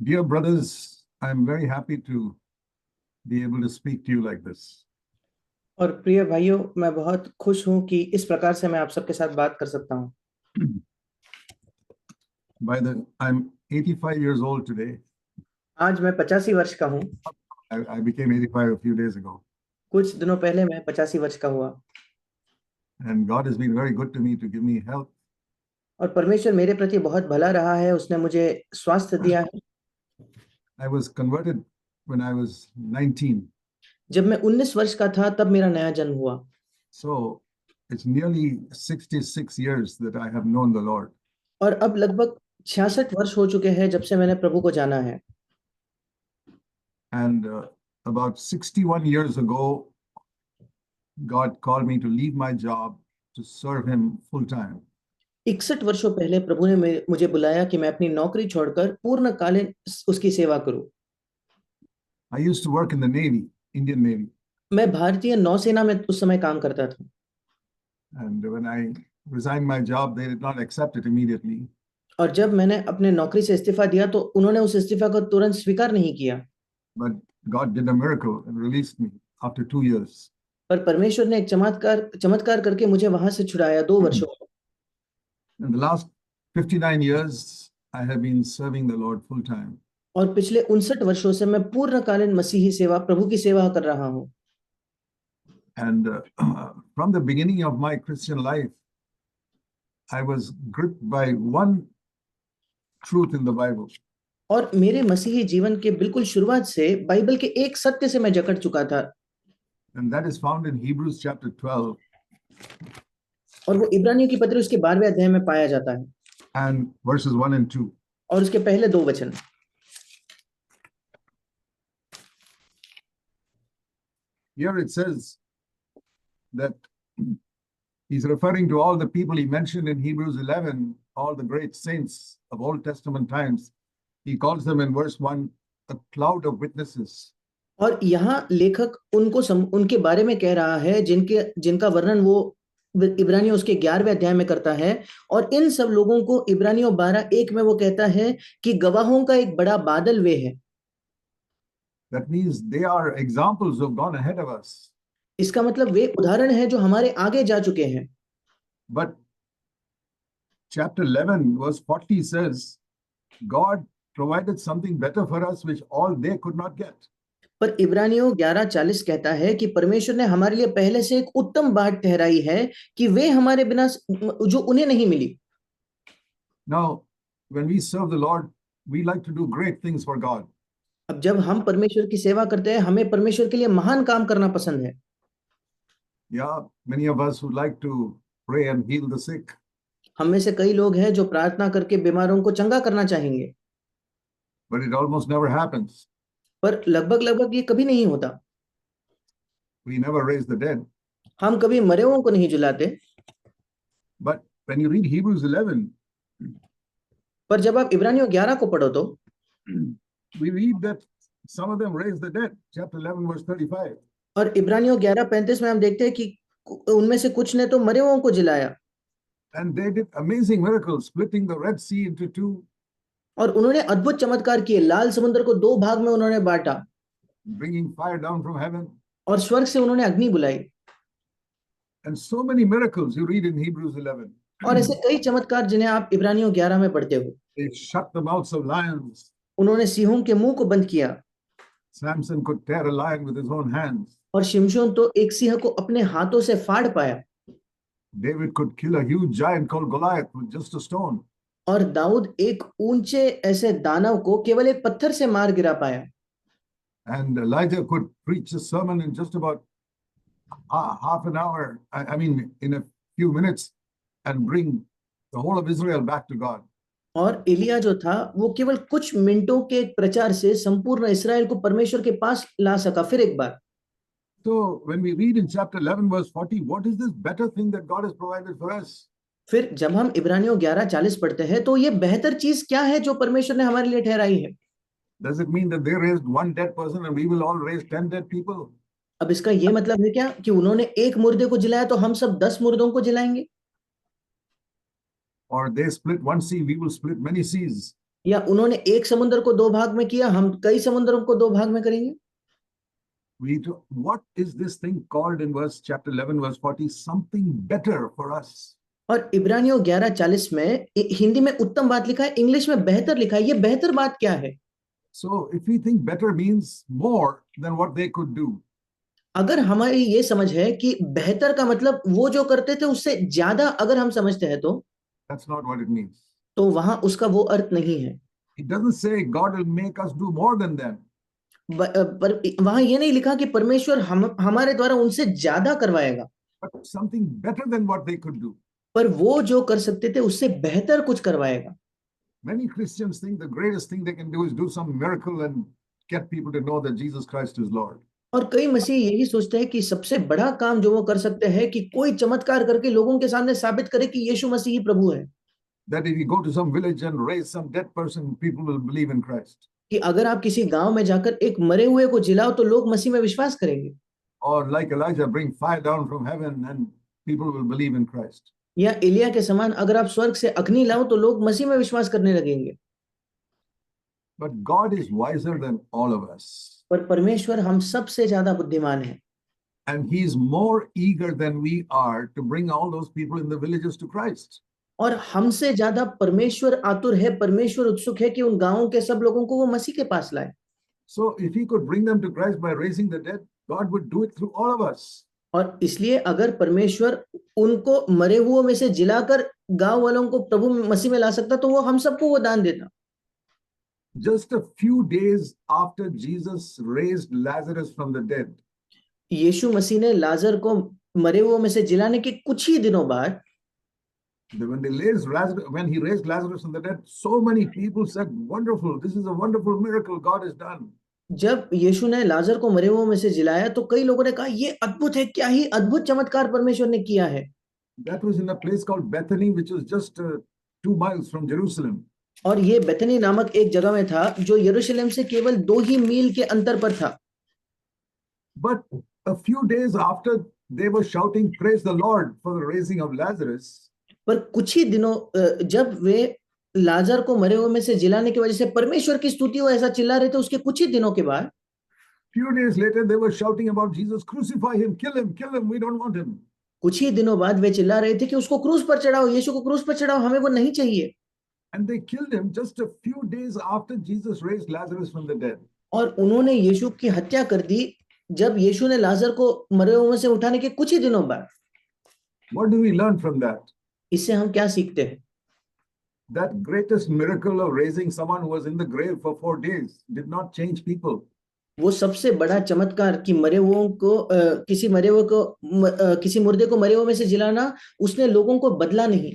Dear brothers, I'm very happy to be able to speak to you like this. और प्रिय भाइयों, मैं बहुत खुश हूं कि इस प्रकार से मैं आप सबके साथ बात कर सकता हूं। I'm 85 years old today. आज मैं 85 वर्ष का हूं। I became 85 a few days ago. कुछ दिनों पहले मैं 85 वर्ष का हुआ। And God has been very good to me to give me health. और परमेश्वर मेरे प्रति बहुत भला रहा है, उसने मुझे स्वास्थ्य दिया है। I was converted when I was 19. जब मैं 19 वर्ष का था तब मेरा नया जन्म हुआ। So it's nearly 66 years that I have known the Lord. और अब लगभग 66 वर्ष हो चुके हैं जब से मैंने प्रभु को जाना है। And about 61 years ago, God called me to leave my job to serve Him full time. 61 वर्षों पहले प्रभु ने मुझे बुलाया कि मैं अपनी नौकरी छोड़कर पूर्णकालीन उसकी सेवा करूं। I used to work in the Navy, Indian Navy. मैं भारतीय नौसेना में उस समय काम करता था। And when I resigned my job, they did not accept it immediately. और जब मैंने अपने नौकरी से इस्तीफा दिया तो उन्होंने उस इस्तीफा को तुरंत स्वीकार नहीं किया। But God did a miracle and released me after 2 years. पर परमेश्वर ने एक चमत्कार करके मुझे वहां से छुड़ाया 2 वर्षों में। In the last 59 years, I have been serving the Lord full time. और पिछले 59 वर्षों से मैं पूर्णकालीन मसीही सेवा, प्रभु की सेवा कर रहा हूं। And from the beginning of my Christian life, I was gripped by one truth in the Bible. और मेरे मसीही जीवन के बिल्कुल शुरुआत से बाइबल के एक सत्य से मैं जकड़ चुका था। And that is found in Hebrews chapter 12. और वो इब्रानियों की पत्री उसके 12वें अध्याय में पाया जाता है। And verses 1 and 2. और उसके पहले 2 वचन। Here it says that he's referring to all the people he mentioned in Hebrews 11, all the great saints of Old Testament times. He calls them in verse 1 a cloud of witnesses. और यहाँ लेखक उनके बारे में कह रहा है जिनका वर्णन वो इब्रानियों उसके 11वें अध्याय में करता है। और इन सब लोगों को इब्रानियों 12:1 में वो कहता है कि गवाहों का एक बड़ा बादल वे है। That means they are examples who have gone ahead of us. इसका मतलब वे उदाहरण है जो हमारे आगे जा चुके हैं। But chapter 11 verse 40 says God provided something better for us which all they could not get. पर इब्रानियों 11:40 कहता है कि परमेश्वर ने हमारे लिए पहले से एक उत्तम बात ठहराई है कि वे हमारे बिना जो उन्हें नहीं मिली। Now, when we serve the Lord, we like to do great things for God. अब जब हम परमेश्वर की सेवा करते हैं, हमें परमेश्वर के लिए महान काम करना पसंद है। Yeah, many of us who like to pray and heal the sick. हम में से कई लोग हैं जो प्रार्थना करके बीमारों को चंगा करना चाहेंगे। But it almost never happens. पर लगभग ये कभी नहीं होता। We never raise the dead. हम कभी मरे हुओं को नहीं जिलाते। But when you read Hebrews 11, पर जब आप इब्रानियों 11 को पढ़ो तो we read that some of them raised the dead. Chapter 11 verse 35. और इब्रानियों 11:35 में हम देखते हैं कि उनमें से कुछ ने तो मरे हुओं को जिलाया। And they did amazing miracles, splitting the Red Sea into two. और उन्होंने अद्भुत चमत्कार किए, लाल समुद्र को 2 भाग में उन्होंने बांटा। Bringing fire down from heaven. और स्वर्ग से उन्होंने अग्नि बुलाई। And so many miracles you read in Hebrews 11. और ऐसे कई चमत्कार जिन्हें आप इब्रानियों 11 में पढ़ते हो। They shut the mouths of lions. उन्होंने सिंहों के मुंह को बंद किया। Samson could tear a lion with his own hands. और शिमशोन तो एक सिंह को अपने हाथों से फाड़ पाया। David could kill a huge giant called Goliath with just a stone. और दाऊद एक ऊंचे ऐसे दानव को केवल एक पत्थर से मार गिरा पाया। And Elijah could preach a sermon in just about half an hour, I mean in a few minutes, and bring the whole of Israel back to God. और एलिया जो था वो केवल कुछ मिनटों के प्रचार से संपूर्ण इस्राएल को परमेश्वर के पास ला सका फिर एक बार। So when we read in chapter 11 verse 40, what is this better thing that God has provided for us? फिर जब हम इब्रानियों 11:40 पढ़ते हैं तो ये बेहतर चीज क्या है जो परमेश्वर ने हमारे लिए ठहराई है? Does it mean that they raised one dead person and we will all raise 10 dead people? अब इसका ये मतलब है क्या कि उन्होंने एक मुर्दे को जिलाया तो हम सब 10 मुर्दों को जिलाएंगे? Or they split one sea, we will split many seas. या उन्होंने एक समुद्र को दो भाग में किया, हम कई समुद्रों को दो भाग में करेंगे? What is this thing called in verse chapter 11, verse 40? Something better for us. और इब्रानियों 11:40 में हिंदी में उत्तम बात लिखा है, इंग्लिश में बेहतर लिखा है। ये बेहतर बात क्या है? So if we think better means more than what they could do, अगर हमारी ये समझ है कि बेहतर का मतलब वो जो करते थे उससे ज्यादा अगर हम समझते हैं, that's not what it means. तो वहां उसका वो अर्थ नहीं है। It doesn't say God will make us do more than them. पर वहां ये नहीं लिखा कि परमेश्वर हमारे द्वारा उनसे ज्यादा करवाएगा, But something better than what they could do. पर वो जो कर सकते थे उससे बेहतर कुछ करवाएगा। Many Christians think the greatest thing they can do is do some miracle and get people to know that Jesus Christ is Lord. और कई मसीह यही सोचते हैं कि सबसे बड़ा काम जो वो कर सकते हैं कि कोई चमत्कार करके लोगों के सामने साबित करे कि यीशु मसीह ही प्रभु है। That if you go to some village and raise some dead person, people will believe in Christ. कि अगर आप किसी गांव में जाकर एक मरे हुए को जिलाओ तो लोग मसीह में विश्वास करेंगे। Or like Elijah, bring fire down from heaven and people will believe in Christ. या एलिया के समान अगर आप स्वर्ग से अग्नि लाओ तो लोग मसीह में विश्वास करने लगेंगे। But God is wiser than all of us. पर परमेश्वर हम सबसे ज्यादा बुद्धिमान है। And he is more eager than we are to bring all those people in the villages to Christ. और हमसे ज्यादा परमेश्वर आतुर है, परमेश्वर उत्सुक है कि उन गांवों के सब लोगों को वो मसीह के पास लाए। So if he could bring them to Christ by raising the dead, God would do it through all of us. और इसलिए अगर परमेश्वर उनको मरे हुओं में से जिलाकर गांव वालों को प्रभु मसीह में ला सकता तो वो हम सबको वो दान देता। Just a few days after Jesus raised Lazarus from the dead, यीशु मसीह ने लाजर को मरे हुओं में से जिलाने के कुछ ही दिनों बाद, when he raised Lazarus from the dead, so many people said, "Wonderful! This is a wonderful miracle God has done." जब यीशु ने लाजर को मरे हुओं में से जिलाया तो कई लोगों ने कहा ये अद्भुत है, क्या ही अद्भुत चमत्कार परमेश्वर ने किया है। That was in a place called Bethany, which was just 2 miles from Jerusalem. और ये बेथनी नामक एक जगह में था जो यरूशलेम से केवल 2 ही मील के अंतर पर था। But a few days after, they were shouting, "Praise the Lord" for the raising of Lazarus. पर कुछ ही दिनों जब वे लाजर को मरे हुए में से जिलाने की वजह से परमेश्वर की स्तुति हो ऐसा चिल्ला रहे थे, उसके कुछ ही दिनों के बाद Few days later, they were shouting about Jesus, "Crucify him, kill him, we don't want him." कुछ ही दिनों बाद वे चिल्ला रहे थे कि उसको क्रूस पर चढ़ाओ, यीशु को क्रूस पर चढ़ाओ, हमें वो नहीं चाहिए। And they killed him just a few days after Jesus raised Lazarus from the dead. और उन्होंने यीशु की हत्या कर दी जब यीशु ने लाजर को मरे हुए में से उठाने के कुछ ही दिनों बाद। What do we learn from that? इससे हम क्या सीखते हैं? That greatest miracle of raising someone who was in the grave for 4 days did not change people. वो सबसे बड़ा चमत्कार कि मरे हुओं को किसी मरे हुए को किसी मुर्दे को मरे हुए में से जिलाना, उसने लोगों को बदला नहीं।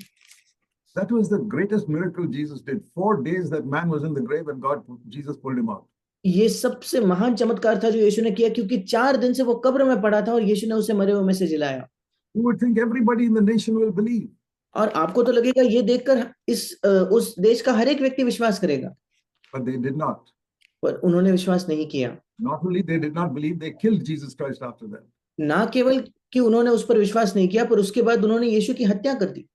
That was the greatest miracle Jesus did. 4 days that man was in the grave and Jesus pulled him out. ये सबसे महान चमत्कार था जो यीशु ने किया, क्योंकि 4 दिन से वो कब्र में पड़ा था और यीशु ने उसे मरे हुए में से जिलाया। You would think everybody in the nation will believe. और आपको तो लगेगा ये देखकर उस देश का हर एक व्यक्ति विश्वास करेगा। But they did not. पर उन्होंने विश्वास नहीं किया। Not only they did not believe, they killed Jesus Christ after that. ना केवल कि उन्होंने उस पर विश्वास नहीं किया, पर उसके बाद उन्होंने यीशु की हत्या कर दी।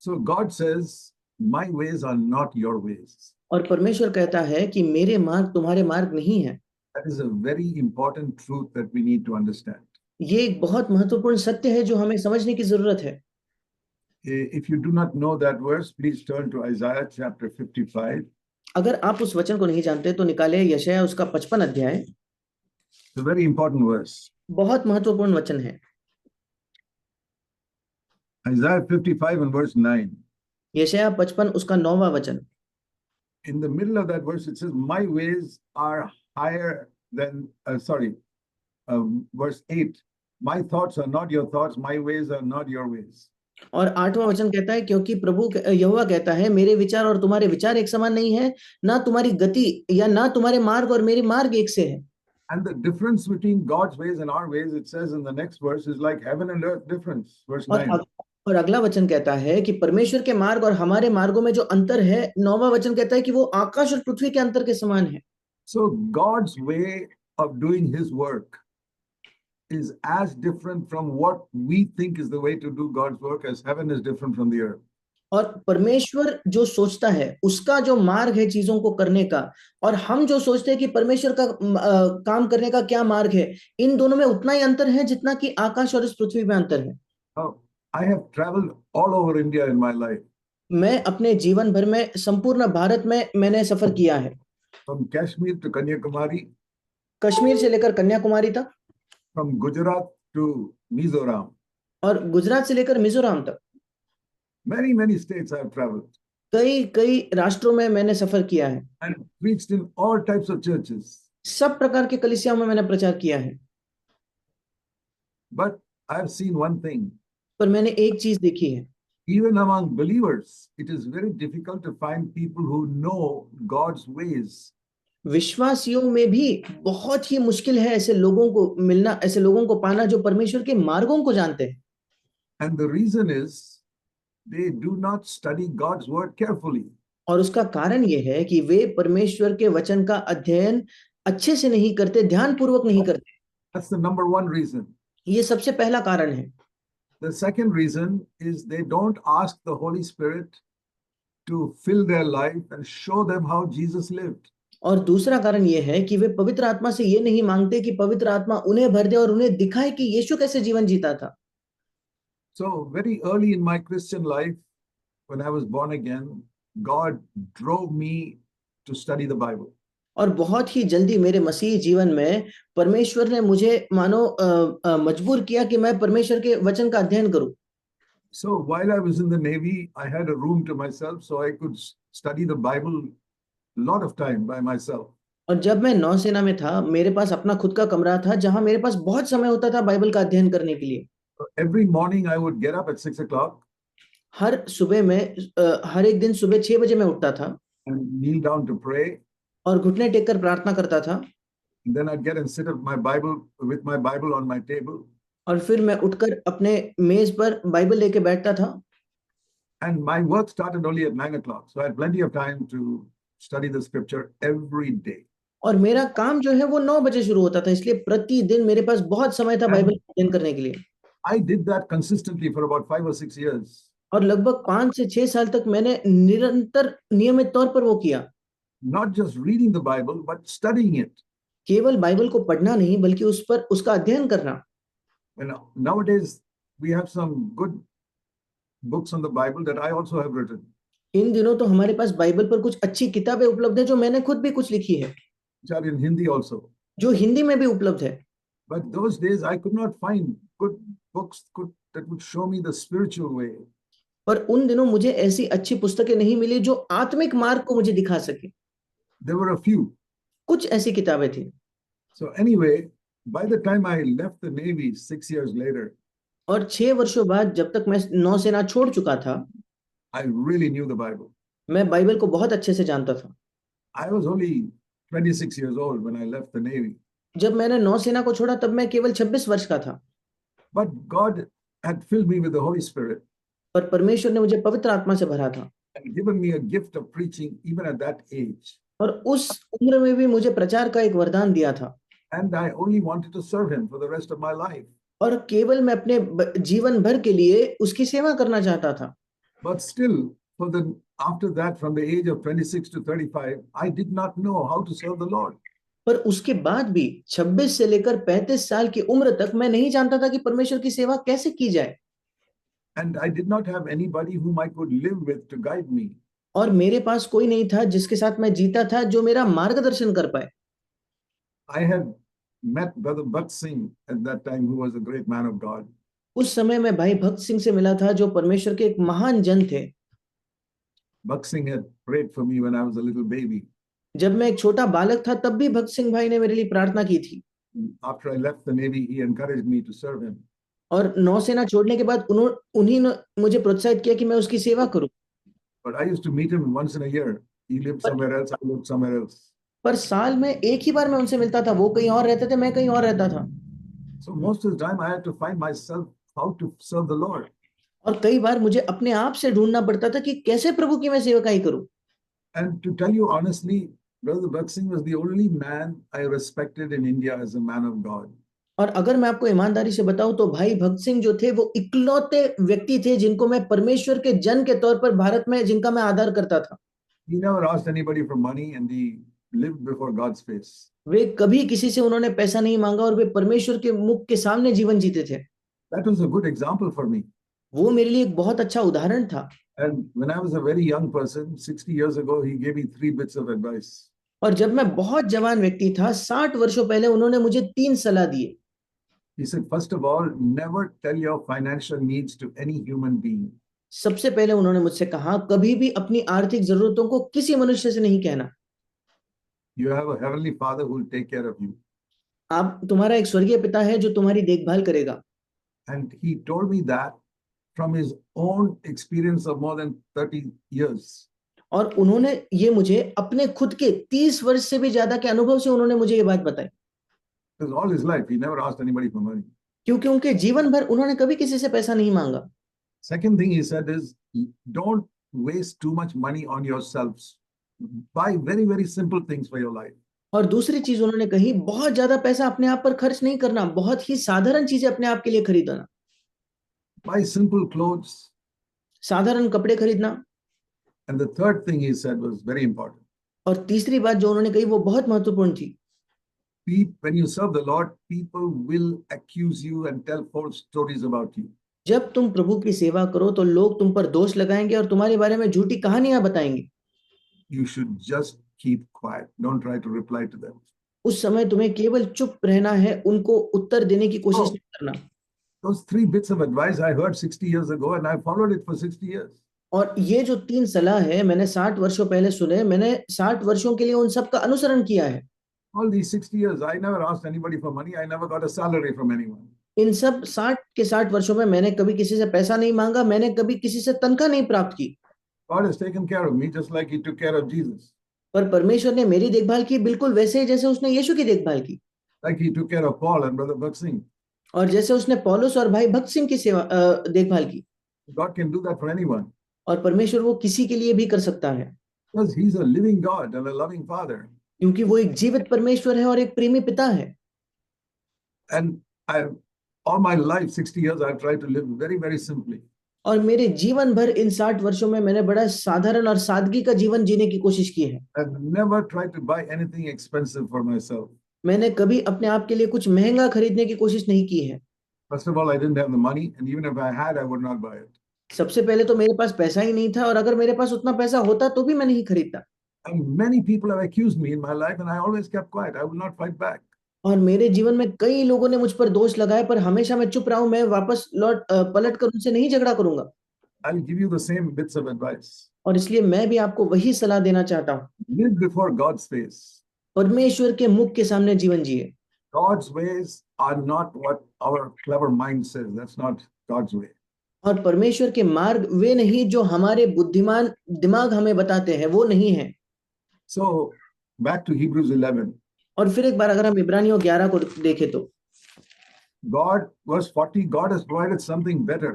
So God says, "My ways are not your ways." और परमेश्वर कहता है कि मेरे मार्ग तुम्हारे मार्ग नहीं है। That is a very important truth that we need to understand. ये एक बहुत महत्वपूर्ण सत्य है जो हमें समझने की जरूरत है। If you do not know that verse, please turn to Isaiah chapter 55. अगर आप उस वचन को नहीं जानते तो निकाले यशायाह उसका 55 अध्याय। It's a very important verse. बहुत महत्वपूर्ण वचन है। Isaiah 55 and verse 9. यशायाह 55 उसका 9वां वचन। In the middle of that verse, it says, "My ways are higher than," verse 8, "My thoughts are not your thoughts, my ways are not your ways." और 8वां वचन कहता है, क्योंकि प्रभु यहोवा कहता है, मेरे विचार और तुम्हारे विचार एक समान नहीं है, ना तुम्हारी गति या ना तुम्हारे मार्ग और मेरे मार्ग एक से है। And the difference between God's ways and our ways, it says in the next verse, is like heaven and earth difference. Verse 9. और अगला वचन कहता है कि परमेश्वर के मार्ग और हमारे मार्गों में जो अंतर है, 9वां वचन कहता है कि वो आकाश और पृथ्वी के अंतर के समान है। So God's way of doing his work is as different from what we think is the way to do God's work as heaven is different from the earth. और परमेश्वर जो सोचता है उसका जो मार्ग है चीजों को करने का, और हम जो सोचते हैं कि परमेश्वर का काम करने का क्या मार्ग है, इन दोनों में उतना ही अंतर है जितना कि आकाश और इस पृथ्वी में अंतर है। Now, I have traveled all over India in my life, मैं अपने जीवन भर में संपूर्ण भारत में मैंने सफर किया है, from Kashmir to Kanyakumari, Kashmir से लेकर कन्याकुमारी तक, from Gujarat to Mizoram. और गुजरात से लेकर मिजोरम तक। Many, many states I have traveled कई कई राष्ट्रों में मैंने सफर किया है, and preached in all types of churches. सब प्रकार के कलीसियाओं में मैंने प्रचार किया है। But I have seen one thing. पर मैंने एक चीज देखी है, Even among believers, it is very difficult to find people who know God's ways. विश्वासियों में भी बहुत ही मुश्किल है ऐसे लोगों को मिलना, ऐसे लोगों को पाना जो परमेश्वर के मार्गों को जानते हैं। And the reason is they do not study God's word carefully. और उसका कारण ये है कि वे परमेश्वर के वचन का अध्ययन अच्छे से नहीं करते, ध्यानपूर्वक नहीं करते। That's the number one reason. ये सबसे पहला कारण है। The second reason is they don't ask the Holy Spirit to fill their life and show them how Jesus lived. और दूसरा कारण ये है कि वे पवित्र आत्मा से ये नहीं मांगते कि पवित्र आत्मा उन्हें भर दे और उन्हें दिखाए कि यीशु कैसे जीवन जीता था। So very early in my Christian life, when I was born again, God drove me to study the Bible. और बहुत ही जल्दी मेरे मसीही जीवन में परमेश्वर ने मुझे मानो मजबूर किया कि मैं परमेश्वर के वचन का अध्ययन करूं। So while I was in the Navy, I had a room to myself, so I could study the Bible a lot of time by myself. और जब मैं नौसेना में था, मेरे पास अपना खुद का कमरा था जहां मेरे पास बहुत समय होता था बाइबल का अध्ययन करने के लिए। So every morning I would get up at 6 o'clock हर सुबह में हर एक दिन सुबह 6 बजे मैं उठता था and kneel down to pray. और घुटने टेक कर प्रार्थना करता था। And then I'd get and sit at my Bible with my Bible on my table. और फिर मैं उठकर अपने मेज पर बाइबल लेके बैठता था। And my work started only at 9 o'clock. So I had plenty of time to study the scripture every day. और मेरा काम जो है वो 9 बजे शुरू होता था, इसलिए प्रतिदिन मेरे पास बहुत समय था बाइबल का अध्ययन करने के लिए। I did that consistently for about 5 or 6 years. और लगभग 5 से 6 साल तक मैंने निरंतर नियमित तौर पर वो किया। Not just reading the Bible, but studying it. केवल बाइबल को पढ़ना नहीं बल्कि उस पर उसका अध्ययन करना। Nowadays we have some good books on the Bible that I also have written. इन दिनों तो हमारे पास बाइबल पर कुछ अच्छी किताबें उपलब्ध है जो मैंने खुद भी कुछ लिखी है, Which are in Hindi also. जो हिंदी में भी उपलब्ध है। But those days I could not find good books that would show me the spiritual way. पर उन दिनों मुझे ऐसी अच्छी पुस्तकें नहीं मिली जो आत्मिक मार्ग को मुझे दिखा सके। There were a few. कुछ ऐसी किताबें थी। So anyway, by the time I left the Navy 6 years later, और 6 वर्षों बाद जब तक मैं नौसेना छोड़ चुका था, I really knew the Bible. मैं बाइबल को बहुत अच्छे से जानता था। I was only 26 years old when I left the Navy. जब मैंने नौसेना को छोड़ा तब मैं केवल 26 वर्ष का था। But God had filled me with the Holy Spirit पर परमेश्वर ने मुझे पवित्र आत्मा से भरा था and given me a gift of preaching even at that age. और उस उम्र में भी मुझे प्रचार का एक वरदान दिया था। And I only wanted to serve him for the rest of my life. और केवल मैं अपने जीवन भर के लिए उसकी सेवा करना चाहता था। But still, after that, from the age of 26 to 35, I did not know how to serve the Lord. पर उसके बाद भी 26 से लेकर 35 साल की उम्र तक मैं नहीं जानता था कि परमेश्वर की सेवा कैसे की जाए। And I did not have anybody whom I could live with to guide me. और मेरे पास कोई नहीं था जिसके साथ मैं जीता था जो मेरा मार्गदर्शन कर पाए। I had met Brother Bhat Singh at that time, who was a great man of God. उस समय मैं भाई भक्त सिंह से मिला था जो परमेश्वर के एक महान जन थे। Bhat Singh had prayed for me when I was a little baby. जब मैं एक छोटा बालक था तब भी भक्त सिंह भाई ने मेरे लिए प्रार्थना की थी। After I left the Navy, he encouraged me to serve him. और नौसेना छोड़ने के बाद उन्हीं ने मुझे प्रोत्साहित किया कि मैं उसकी सेवा करूं। But I used to meet him once in a year. He lived somewhere else, I lived somewhere else. पर साल में एक ही बार मैं उनसे मिलता था, वो कहीं और रहते थे, मैं कहीं और रहता था। So most of the time I had to find myself how to serve the Lord. और कई बार मुझे अपने आप से ढूंढना पड़ता था कि कैसे प्रभु की मैं सेवकाई करूं। And to tell you honestly, Brother Bhat Singh was the only man I respected in India as a man of God. और अगर मैं आपको ईमानदारी से बताऊं तो भाई भगत सिंह जो थे वो इकलौते व्यक्ति थे जिनको मैं परमेश्वर के जन के तौर पर भारत में जिनका मैं आदर करता था। He never asked anybody for money and he lived before God's face. वे कभी किसी से उन्होंने पैसा नहीं मांगा और वे परमेश्वर के मुख के सामने जीवन जीते थे। That was a good example for me. वो मेरे लिए एक बहुत अच्छा उदाहरण था। And when I was a very young person, 60 years ago, he gave me 3 bits of advice. और जब मैं बहुत जवान व्यक्ति था 60 वर्षों पहले उन्होंने मुझे 3 सलाह दिए। He said, first of all, never tell your financial needs to any human being. सबसे पहले उन्होंने मुझसे कहा कभी भी अपनी आर्थिक जरूरतों को किसी मनुष्य से नहीं कहना। You have a heavenly Father who will take care of you. आप तुम्हारा एक स्वर्गीय पिता है जो तुम्हारी देखभाल करेगा। And he told me that from his own experience of more than 30 years. और उन्होंने ये मुझे अपने खुद के 30 वर्ष से भी ज्यादा के अनुभव से उन्होंने मुझे ये बात बताई। Because all his life, he never asked anybody for money. क्योंकि उनके जीवन भर उन्होंने कभी किसी से पैसा नहीं मांगा। Second thing he said is, don't waste too much money on yourselves. Buy very, very simple things for your life. और दूसरी चीज उन्होंने कही बहुत ज्यादा पैसा अपने आप पर खर्च नहीं करना, बहुत ही साधारण चीजें अपने आप के लिए खरीदना। Buy simple clothes. साधारण कपड़े खरीदना। And the third thing he said was very important. और तीसरी बात जो उन्होंने कही वो बहुत महत्वपूर्ण थी। When you serve the Lord, people will accuse you and tell false stories about you. जब तुम प्रभु की सेवा करो तो लोग तुम पर दोष लगाएंगे और तुम्हारे बारे में झूठी कहानियां बताएंगे। You should just keep quiet. Don't try to reply to them. उस समय तुम्हें केवल चुप रहना है, उनको उत्तर देने की कोशिश नहीं करना। Those 3 bits of advice I heard 60 years ago and I followed it for 60 years. और ये जो 3 सलाह है मैंने 60 वर्षों पहले सुने, मैंने 60 वर्षों के लिए उन सब का अनुसरण किया है। All these 60 years, I never asked anybody for money. I never got a salary from anyone. इन सब 60 के 60 वर्षों में मैंने कभी किसी से पैसा नहीं मांगा, मैंने कभी किसी से तनख्वाह नहीं प्राप्त की। God has taken care of me just like he took care of Jesus. पर परमेश्वर ने मेरी देखभाल की बिल्कुल वैसे ही जैसे उसने यीशु की देखभाल की। Like he took care of Paul and Brother Bhakt Singh. और जैसे उसने पौलुस और भाई भक्त सिंह की देखभाल की। God can do that for anyone. और परमेश्वर वो किसी के लिए भी कर सकता है। Because he's a living God and a loving Father. क्योंकि वो एक जीवित परमेश्वर है और एक प्रेमी पिता है। And all my life, 60 years, I've tried to live very, very simply. और मेरे जीवन भर इन 60 वर्षों में मैंने बड़ा साधारण और सादगी का जीवन जीने की कोशिश की है। I've never tried to buy anything expensive for myself. मैंने कभी अपने आप के लिए कुछ महंगा खरीदने की कोशिश नहीं की है। First of all, I didn't have the money, and even if I had, I would not buy it. सबसे पहले तो मेरे पास पैसा ही नहीं था और अगर मेरे पास उतना पैसा होता तो भी मैं नहीं खरीदता। And many people have accused me in my life, and I always kept quiet. I would not fight back. और मेरे जीवन में कई लोगों ने मुझ पर दोष लगाए, पर हमेशा मैं चुप रहा हूं। मैं वापस पलट कर उनसे नहीं झगड़ा करूंगा। I'll give you the same bits of advice. और इसलिए मैं भी आपको वही सलाह देना चाहता हूं। Live before God's face. परमेश्वर के मुख के सामने जीवन जिए। God's ways are not what our clever mind says. That's not God's way. और परमेश्वर के मार्ग वे नहीं जो हमारे बुद्धिमान दिमाग हमें बताते हैं, वो नहीं है। So back to Hebrews 11. और फिर एक बार अगर हम इब्रानियों 11 को देखें तो verse 40, God has provided something better.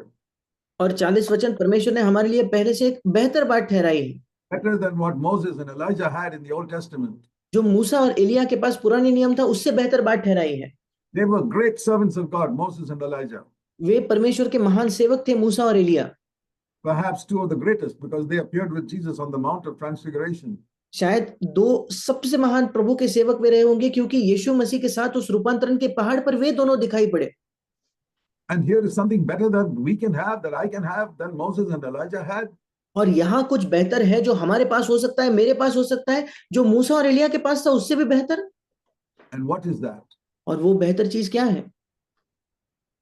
और 40 वचन परमेश्वर ने हमारे लिए पहले से एक बेहतर बात ठहराई है। Better than what Moses and Elijah had in the Old Testament. जो मूसा और एलिया के पास पुराने नियम था उससे बेहतर बात ठहराई है। They were great servants of God, Moses and Elijah. वे परमेश्वर के महान सेवक थे, मूसा और Elia. Perhaps 2 of the greatest because they appeared with Jesus on the Mount of Transfiguration. शायद 2 सबसे महान प्रभु के सेवक वे रहे होंगे क्योंकि यीशु मसीह के साथ उस रूपांतरण के पहाड़ पर वे दोनों दिखाई पड़े। And here is something better that we can have, that I can have, than Moses and Elijah had. और यहाँ कुछ बेहतर है जो हमारे पास हो सकता है, मेरे पास हो सकता है, जो मूसा और एलिया के पास था उससे भी बेहतर। And what is that? और वो बेहतर चीज क्या है?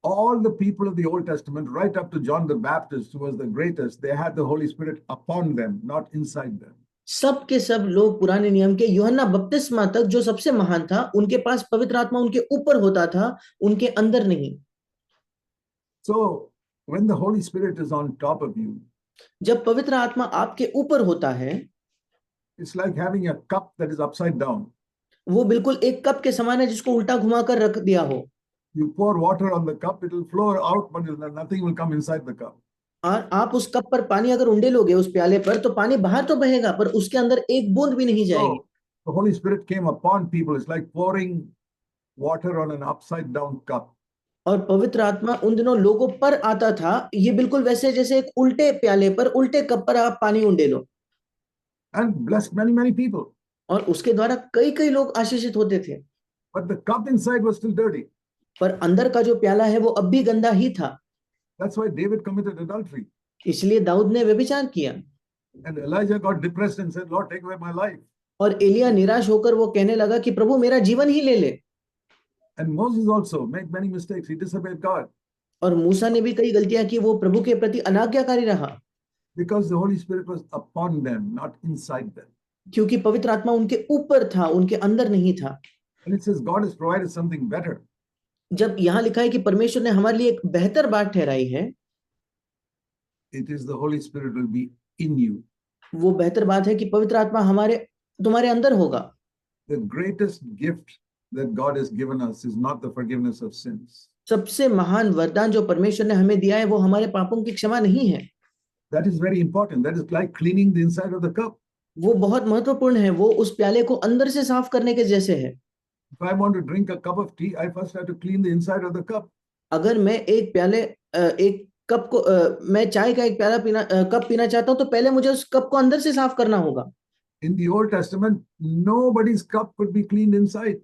All the people of the Old Testament, right up to John the Baptist, who was the greatest, they had the Holy Spirit upon them, not inside them. सब के सब लोग पुराने नियम के यूहन्ना बपतिस्मा तक जो सबसे महान था, उनके पास पवित्र आत्मा उनके ऊपर होता था, उनके अंदर नहीं। So when the Holy Spirit is on top of you, जब पवित्र आत्मा आपके ऊपर होता है, it's like having a cup that is upside down. वो बिल्कुल एक कप के समान है जिसको उल्टा घुमाकर रख दिया हो। You pour water on the cup, it will flow out, but nothing will come inside the cup. और आप उस कप पर पानी अगर उंडेलोगे उस प्याले पर, तो पानी बाहर तो बहेगा पर उसके अंदर एक बूंद भी नहीं जाएगी। So the Holy Spirit came upon people. It's like pouring water on an upside down cup. और पवित्र आत्मा उन दिनों लोगों पर आता था, ये बिल्कुल वैसे जैसे एक उल्टे प्याले पर, उल्टे कप पर आप पानी उंडे लो, And blessed many, many people. और उसके द्वारा कई कई लोग आशीषित होते थे। But the cup inside was still dirty. पर अंदर का जो प्याला है वो अब भी गंदा ही था। That's why David committed adultery. इसलिए दाऊद ने व्यभिचार किया। And Elijah got depressed and said, Lord, take away my life. और एलिया निराश होकर वो कहने लगा कि प्रभु मेरा जीवन ही ले ले। And Moses also made many mistakes. He disobeyed God. और मूसा ने भी कई गलतियां की, वो प्रभु के प्रति अनाज्ञाकारी रहा। Because the Holy Spirit was upon them, not inside them. क्योंकि पवित्र आत्मा उनके ऊपर था, उनके अंदर नहीं था। And it says God has provided something better. जब यहाँ लिखा है कि परमेश्वर ने हमारे लिए एक बेहतर बात ठहराई है, It is the Holy Spirit will be in you. वो बेहतर बात है कि पवित्र आत्मा तुम्हारे अंदर होगा। The greatest gift that God has given us is not the forgiveness of sins. सबसे महान वरदान जो परमेश्वर ने हमें दिया है वो हमारे पापों की क्षमा नहीं है। That is very important. That is like cleaning the inside of the cup. वो बहुत महत्वपूर्ण है, वो उस प्याले को अंदर से साफ करने के जैसे है। If I want to drink a cup of tea, I first have to clean the inside of the cup. अगर मैं एक कप को मैं चाय का एक कप पीना चाहता हूँ तो पहले मुझे उस कप को अंदर से साफ करना होगा। In the Old Testament, nobody's cup could be cleaned inside.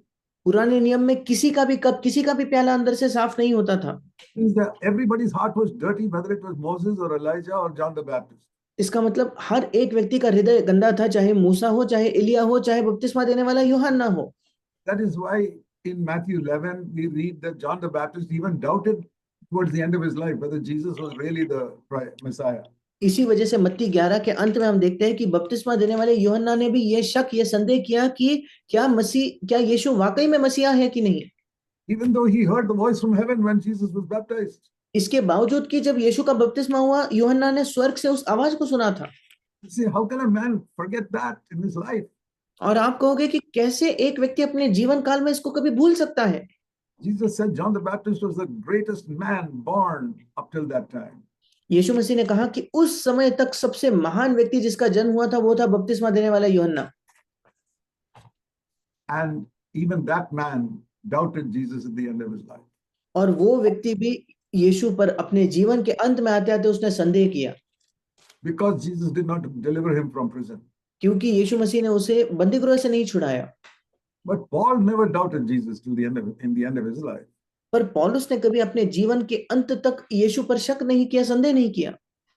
पुराने नियम में किसी का भी कप, किसी का भी प्याला अंदर से साफ नहीं होता था। Means that everybody's heart was dirty, whether it was Moses or Elijah or John the Baptist. इसका मतलब हर एक व्यक्ति का हृदय गंदा था, चाहे मूसा हो, चाहे एलिया हो, चाहे बपतिस्मा देने वाला यूहन्ना हो। That is why in Matthew 11 we read that John the Baptist even doubted towards the end of his life whether Jesus was really the Messiah. इसी वजह से मत्ती 11 के अंत में हम देखते हैं कि बपतिस्मा देने वाले यूहन्ना ने भी ये संदेह किया कि क्या यीशु वाकई में मसीहा है कि नहीं। Even though he heard the voice from heaven when Jesus was baptized. इसके बावजूद कि जब यीशु का बपतिस्मा हुआ, यूहन्ना ने स्वर्ग से उस आवाज को सुना था। You see, how can a man forget that in his life? और आप कहोगे कि कैसे एक व्यक्ति अपने जीवन काल में इसको कभी भूल सकता है। Jesus said John the Baptist was the greatest man born up till that time. यीशु मसीह ने कहा कि उस समय तक सबसे महान व्यक्ति जिसका जन्म हुआ था वो था बपतिस्मा देने वाला यूहन्ना। And even that man doubted Jesus at the end of his life. और वो व्यक्ति भी यीशु पर अपने जीवन के अंत में आते आते उसने संदेह किया। Because Jesus did not deliver him from prison. क्योंकि यीशु मसीह ने उसे बंदीगृह से नहीं छुड़ाया। But Paul never doubted Jesus till the end of his life. पर पौलुस ने कभी अपने जीवन के अंत तक यीशु पर शक नहीं किया, संदेह नहीं किया।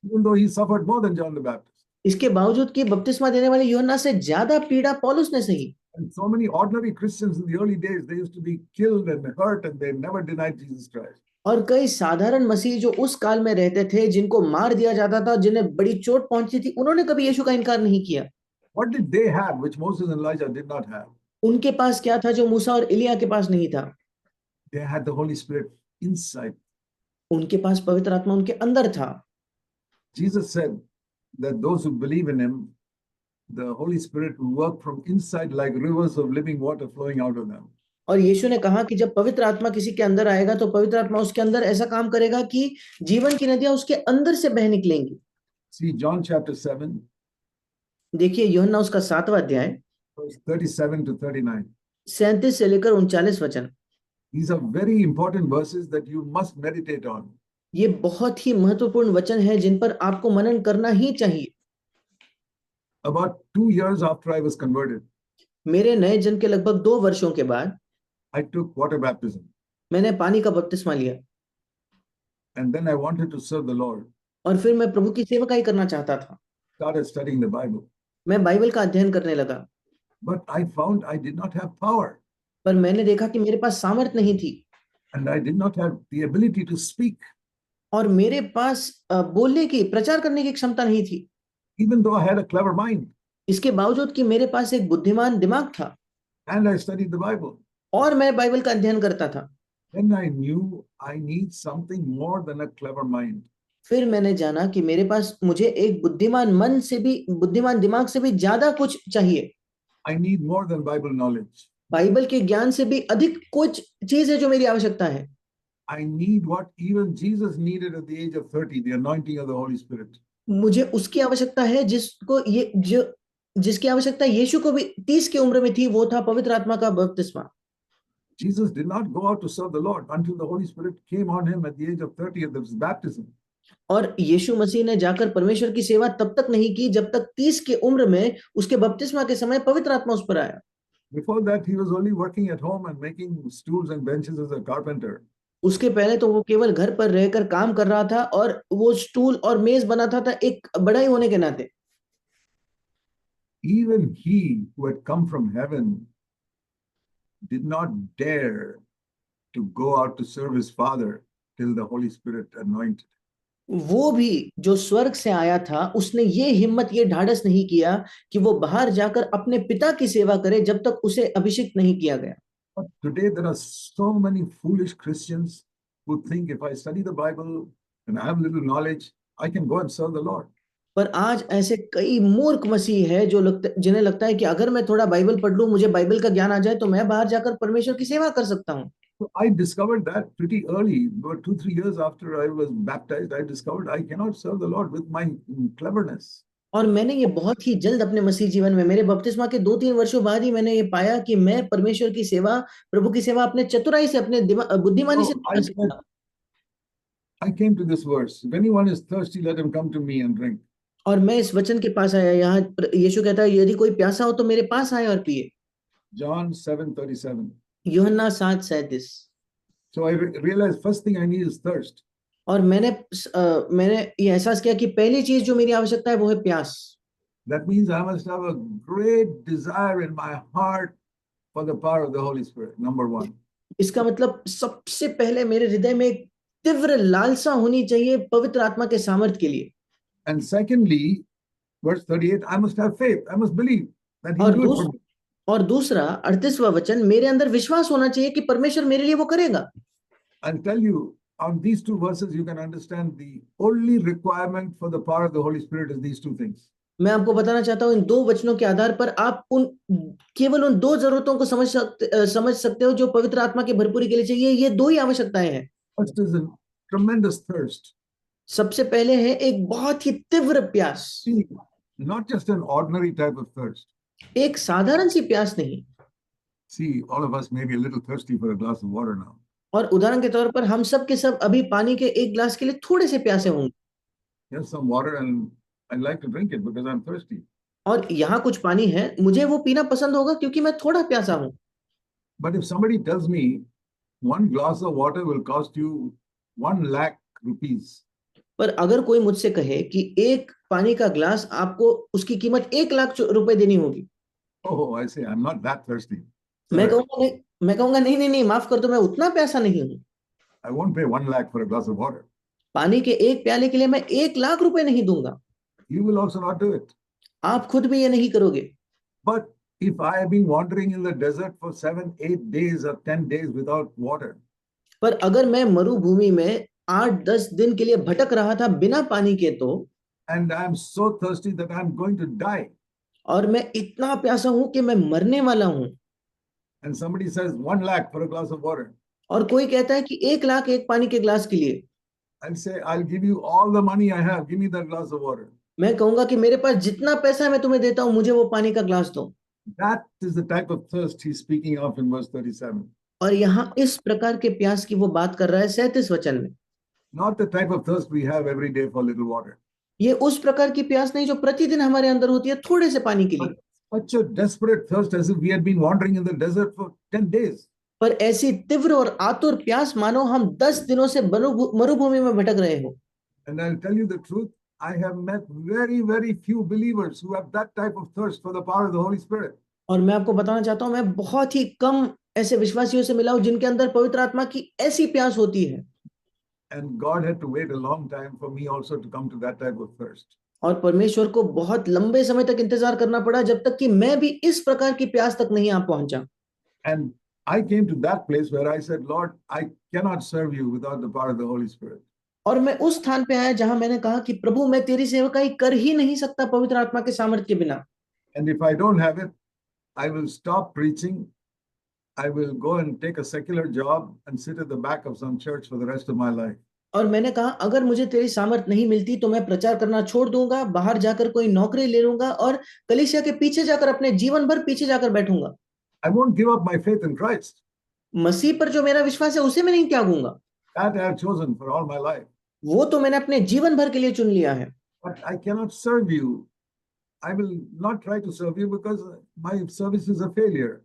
Even though he suffered more than John the Baptist. इसके बावजूद कि बपतिस्मा देने वाले यूहन्ना से ज्यादा पीड़ा पौलुस ने सही। And so many ordinary Christians in the early days, they used to be killed and hurt and they never denied Jesus Christ. और कई साधारण मसीह जो उस काल में रहते थे, जिनको मार दिया जाता था, जिन्हें बड़ी चोट पहुंचती थी, उन्होंने कभी यीशु का इनकार नहीं किया। What did they have which Moses and Elijah did not have? उनके पास क्या था जो मूसा और एलिया के पास नहीं था? They had the Holy Spirit inside. उनके पास पवित्र आत्मा उनके अंदर था। Jesus said that those who believe in him, the Holy Spirit will work from inside like rivers of living water flowing out of them. और यीशु ने कहा कि जब पवित्र आत्मा किसी के अंदर आएगा तो पवित्र आत्मा उसके अंदर ऐसा काम करेगा कि जीवन की नदियां उसके अंदर से बह निकलेंगी। See John chapter 7. देखिए यूहन्ना उसका 7वां अध्याय, verse 37 to 39. 37 से लेकर 39 वचन। These are very important verses that you must meditate on. ये बहुत ही महत्वपूर्ण वचन है जिन पर आपको मनन करना ही चाहिए। About 2 years after I was converted, मेरे नए जन्म के लगभग 2 वर्षों के बाद I took water baptism. मैंने पानी का बपतिस्मा लिया। And then I wanted to serve the Lord. और फिर मैं प्रभु की सेवकाई करना चाहता था। Started studying the Bible. मैं बाइबल का अध्ययन करने लगा। But I found I did not have power. पर मैंने देखा कि मेरे पास सामर्थ्य नहीं थी। And I did not have the ability to speak. और मेरे पास बोलने की, प्रचार करने की क्षमता नहीं थी। Even though I had a clever mind. इसके बावजूद कि मेरे पास एक बुद्धिमान दिमाग था। And I studied the Bible. और मैं बाइबल का अध्ययन करता था। Then I knew I need something more than a clever mind. फिर मैंने जाना कि मेरे पास मुझे एक बुद्धिमान दिमाग से भी ज्यादा कुछ चाहिए। I need more than Bible knowledge. Bible के ज्ञान से भी अधिक कुछ चीज है जो मेरी आवश्यकता है। I need what even Jesus needed at the age of 30, the anointing of the Holy Spirit. मुझे उसकी आवश्यकता है जिसकी आवश्यकता यीशु को भी 30 की उम्र में थी, वो था पवित्र आत्मा का बपतिस्मा। Jesus did not go out to serve the Lord until the Holy Spirit came on him at the age of 30 at his baptism. और यीशु मसीह ने जाकर परमेश्वर की सेवा तब तक नहीं की जब तक 30 की उम्र में उसके बपतिस्मा के समय पवित्र आत्मा उस पर आया। Before that, he was only working at home and making stools and benches as a carpenter. उसके पहले तो वो केवल घर पर रहकर काम कर रहा था और वो स्टूल और मेज बनाता था एक बढ़ई होने के नाते। Even he who had come from heaven did not dare to go out to serve his Father till the Holy Spirit anointed. वो भी जो स्वर्ग से आया था उसने ये हिम्मत ये ढाढ़स नहीं किया कि वो बाहर जाकर अपने पिता की सेवा करे जब तक उसे अभिषिक्त नहीं किया गया। But today there are so many foolish Christians who think if I study the Bible and I have little knowledge, I can go and serve the Lord. पर आज ऐसे कई मूर्ख मसीह है जिन्हें लगता है कि अगर मैं थोड़ा बाइबल पढ़ लूं, मुझे बाइबल का ज्ञान आ जाए तो मैं बाहर जाकर परमेश्वर की सेवा कर सकता हूं। So I discovered that pretty early, about 2-3 years after I was baptized. I discovered I cannot serve the Lord with my cleverness. और मैंने ये बहुत ही जल्द अपने मसीह जीवन में मेरे बपतिस्मा के 2-3 वर्षों बाद ही मैंने ये पाया कि मैं परमेश्वर की सेवा, प्रभु की सेवा अपने चतुराई से, अपने बुद्धिमानी से So नहीं कर सकता। I came to this verse. If anyone is thirsty, let him come to me and drink. और मैं इस वचन के पास आया। यहाँ यीशु कहता है यदि कोई प्यासा हो तो मेरे पास आए और पिए। John 7:37. यूहन्ना 7:37। So I realized first thing I need is thirst. और मैंने ये एहसास किया कि पहली चीज जो मेरी आवश्यकता है वो है प्यास। That means I must have a great desire in my heart for the power of the Holy Spirit. Number one. इसका मतलब सबसे पहले मेरे हृदय में एक तीव्र लालसा होनी चाहिए पवित्र आत्मा के सामर्थ्य के लिए। And secondly, verse 38, I must have faith. I must believe that He will do it for me. और दूसरा 38वां वचन, मेरे अंदर विश्वास होना चाहिए कि परमेश्वर मेरे लिए वो करेगा। I'll tell you, on these two verses, you can understand the only requirement for the power of the Holy Spirit is these two things. मैं आपको बताना चाहता हूं इन दो वचनों के आधार पर आप केवल उन दो जरूरतों को समझ सकते हो जो पवित्र आत्मा की भरपूरी के लिए चाहिए। ये दो ही आवश्यकताएं हैं। First is a tremendous thirst. सबसे पहले है एक बहुत ही तीव्र प्यास। See, not just an ordinary type of thirst. एक साधारण सी प्यास नहीं। See, all of us may be a little thirsty for a glass of water now. और उदाहरण के तौर पर हम सब के सब अभी पानी के एक ग्लास के लिए थोड़े से प्यासे होंगे। Here's some water and I'd like to drink it because I'm thirsty. और यहाँ कुछ पानी है, मुझे वो पीना पसंद होगा क्योंकि मैं थोड़ा प्यासा हूँ। But if somebody tells me one glass of water will cost you 1 lakh rupees, पर अगर कोई मुझसे कहे कि एक पानी का ग्लास आपको उसकी कीमत 1 लाख रुपए देनी होगी, oh, I say I'm not that thirsty. मैं कहूंगा नहीं, माफ कर दो, मैं उतना प्यासा नहीं हूँ। I won't pay 1 lakh for a glass of water. पानी के एक प्याले के लिए मैं 1 लाख रुपए नहीं दूंगा। You will also not do it. आप खुद भी ये नहीं करोगे। But if I have been wandering in the desert for 7-8 days or 10 days without water, पर अगर मैं मरुभूमि में 8-10 दिन के लिए भटक रहा था बिना पानी के तो, and I'm so thirsty that I'm going to die, और मैं इतना प्यासा हूं कि मैं मरने वाला हूं, and somebody says 1 lakh for a glass of water, और कोई कहता है कि 1 लाख एक पानी के ग्लास के लिए, I'll say, I'll give you all the money I have. Give me that glass of water. मैं कहूंगा कि मेरे पास जितना पैसा है मैं तुम्हें देता हूं, मुझे वो पानी का ग्लास दो। That is the type of thirst he's speaking of in verse 37. और यहाँ इस प्रकार के प्यास की वो बात कर रहा है 37 वचन में। Not the type of thirst we have every day for little water. ये उस प्रकार की प्यास नहीं जो प्रतिदिन हमारे अंदर होती है थोड़े से पानी के लिए, Such a desperate thirst as if we had been wandering in the desert for 10 days. पर ऐसी तीव्र और आतुर प्यास मानो हम 10 दिनों से मरुभूमि में भटक रहे हो। And I'll tell you the truth, I have met very, very few believers who have that type of thirst for the power of the Holy Spirit. और मैं आपको बताना चाहता हूं, मैं बहुत ही कम ऐसे विश्वासियों से मिला हूं जिनके अंदर पवित्र आत्मा की ऐसी प्यास होती है। And God had to wait a long time for me also to come to that type of thirst. और परमेश्वर को बहुत लंबे समय तक इंतजार करना पड़ा जब तक कि मैं भी इस प्रकार की प्यास तक नहीं आ पहुंचा। And I came to that place where I said, Lord, I cannot serve you without the power of the Holy Spirit. और मैं उस स्थान पे आया जहां मैंने कहा कि प्रभु मैं तेरी सेवकाई कर ही नहीं सकता पवित्र आत्मा के सामर्थ्य के बिना। And if I don't have it, I will stop preaching. I will go and take a secular job and sit at the back of some church for the rest of my life. और मैंने कहा अगर मुझे तेरी सामर्थ नहीं मिलती तो मैं प्रचार करना छोड़ दूंगा, बाहर जाकर कोई नौकरी ले लूंगा और कलीसिया के पीछे जाकर अपने जीवन भर पीछे जाकर बैठूंगा। I won't give up my faith in Christ. मसीह पर जो मेरा विश्वास है उसे मैं नहीं त्यागूंगा, That I have chosen for all my life. वो तो मैंने अपने जीवन भर के लिए चुन लिया है। But I cannot serve you. I will not try to serve you because my service is a failure.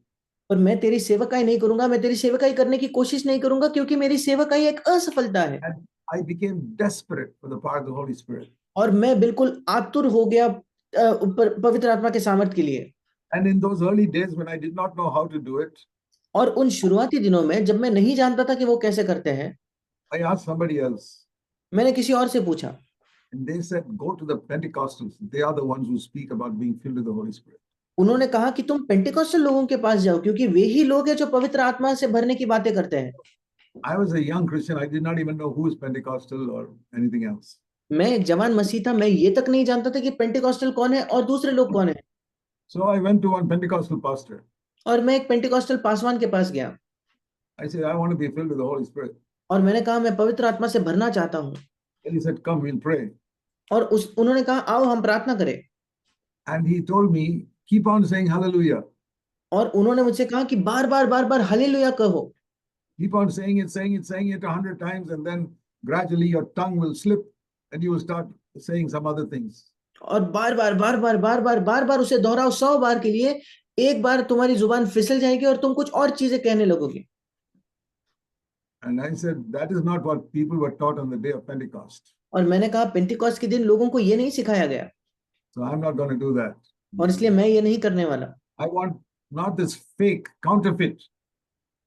पर मैं तेरी सेवकाई नहीं करूंगा, मैं तेरी सेवकाई करने की कोशिश नहीं करूंगा, क्योंकि मेरी सेवकाई एक असफलता है। And I became desperate for the power of the Holy Spirit. और मैं बिल्कुल आतुर हो गया पवित्र आत्मा के सामर्थ्य के लिए। And in those early days when I did not know how to do it, और उन शुरुआती दिनों में जब मैं नहीं जानता था कि वो कैसे करते हैं, I asked somebody else. मैंने किसी और से पूछा, And they said, go to the Pentecostals. They are the ones who speak about being filled with the Holy Spirit. उन्होंने कहा कि तुम पेंटिकॉस्टल लोगों के पास जाओ, क्योंकि वे ही लोग हैं जो पवित्र आत्मा से भरने की बातें करते हैं। I was a young Christian. I did not even know who is Pentecostal or anything else. मैं एक जवान मसीह था, मैं ये तक नहीं जानता था कि पेंटिकॉस्टल कौन है और दूसरे लोग कौन है। So I went to one Pentecostal pastor. और मैं एक पेंटिकॉस्टल पासवान के पास गया I said, I want to be filled with the Holy Spirit. और मैंने कहा मैं पवित्र आत्मा से भरना चाहता हूँ। And he said, come, we'll pray. और उन्होंने कहा आओ हम प्रार्थना करें। And he told me, keep on saying hallelujah. और उन्होंने मुझसे कहा कि बार बार हालेलुया कहो। Keep on saying it 100 times, and then gradually your tongue will slip and you will start saying some other things. और बार बार उसे दोहराओ 100 बार के लिए, एक बार तुम्हारी जुबान फिसल जाएगी और तुम कुछ और चीजें कहने लगोगे। And I said, that is not what people were taught on the day of Pentecost. और मैंने कहा पेंटिकॉस्ट के दिन लोगों को ये नहीं सिखाया गया, So I'm not going to do that. और इसलिए मैं ये नहीं करने वाला। I want not this fake, counterfeit,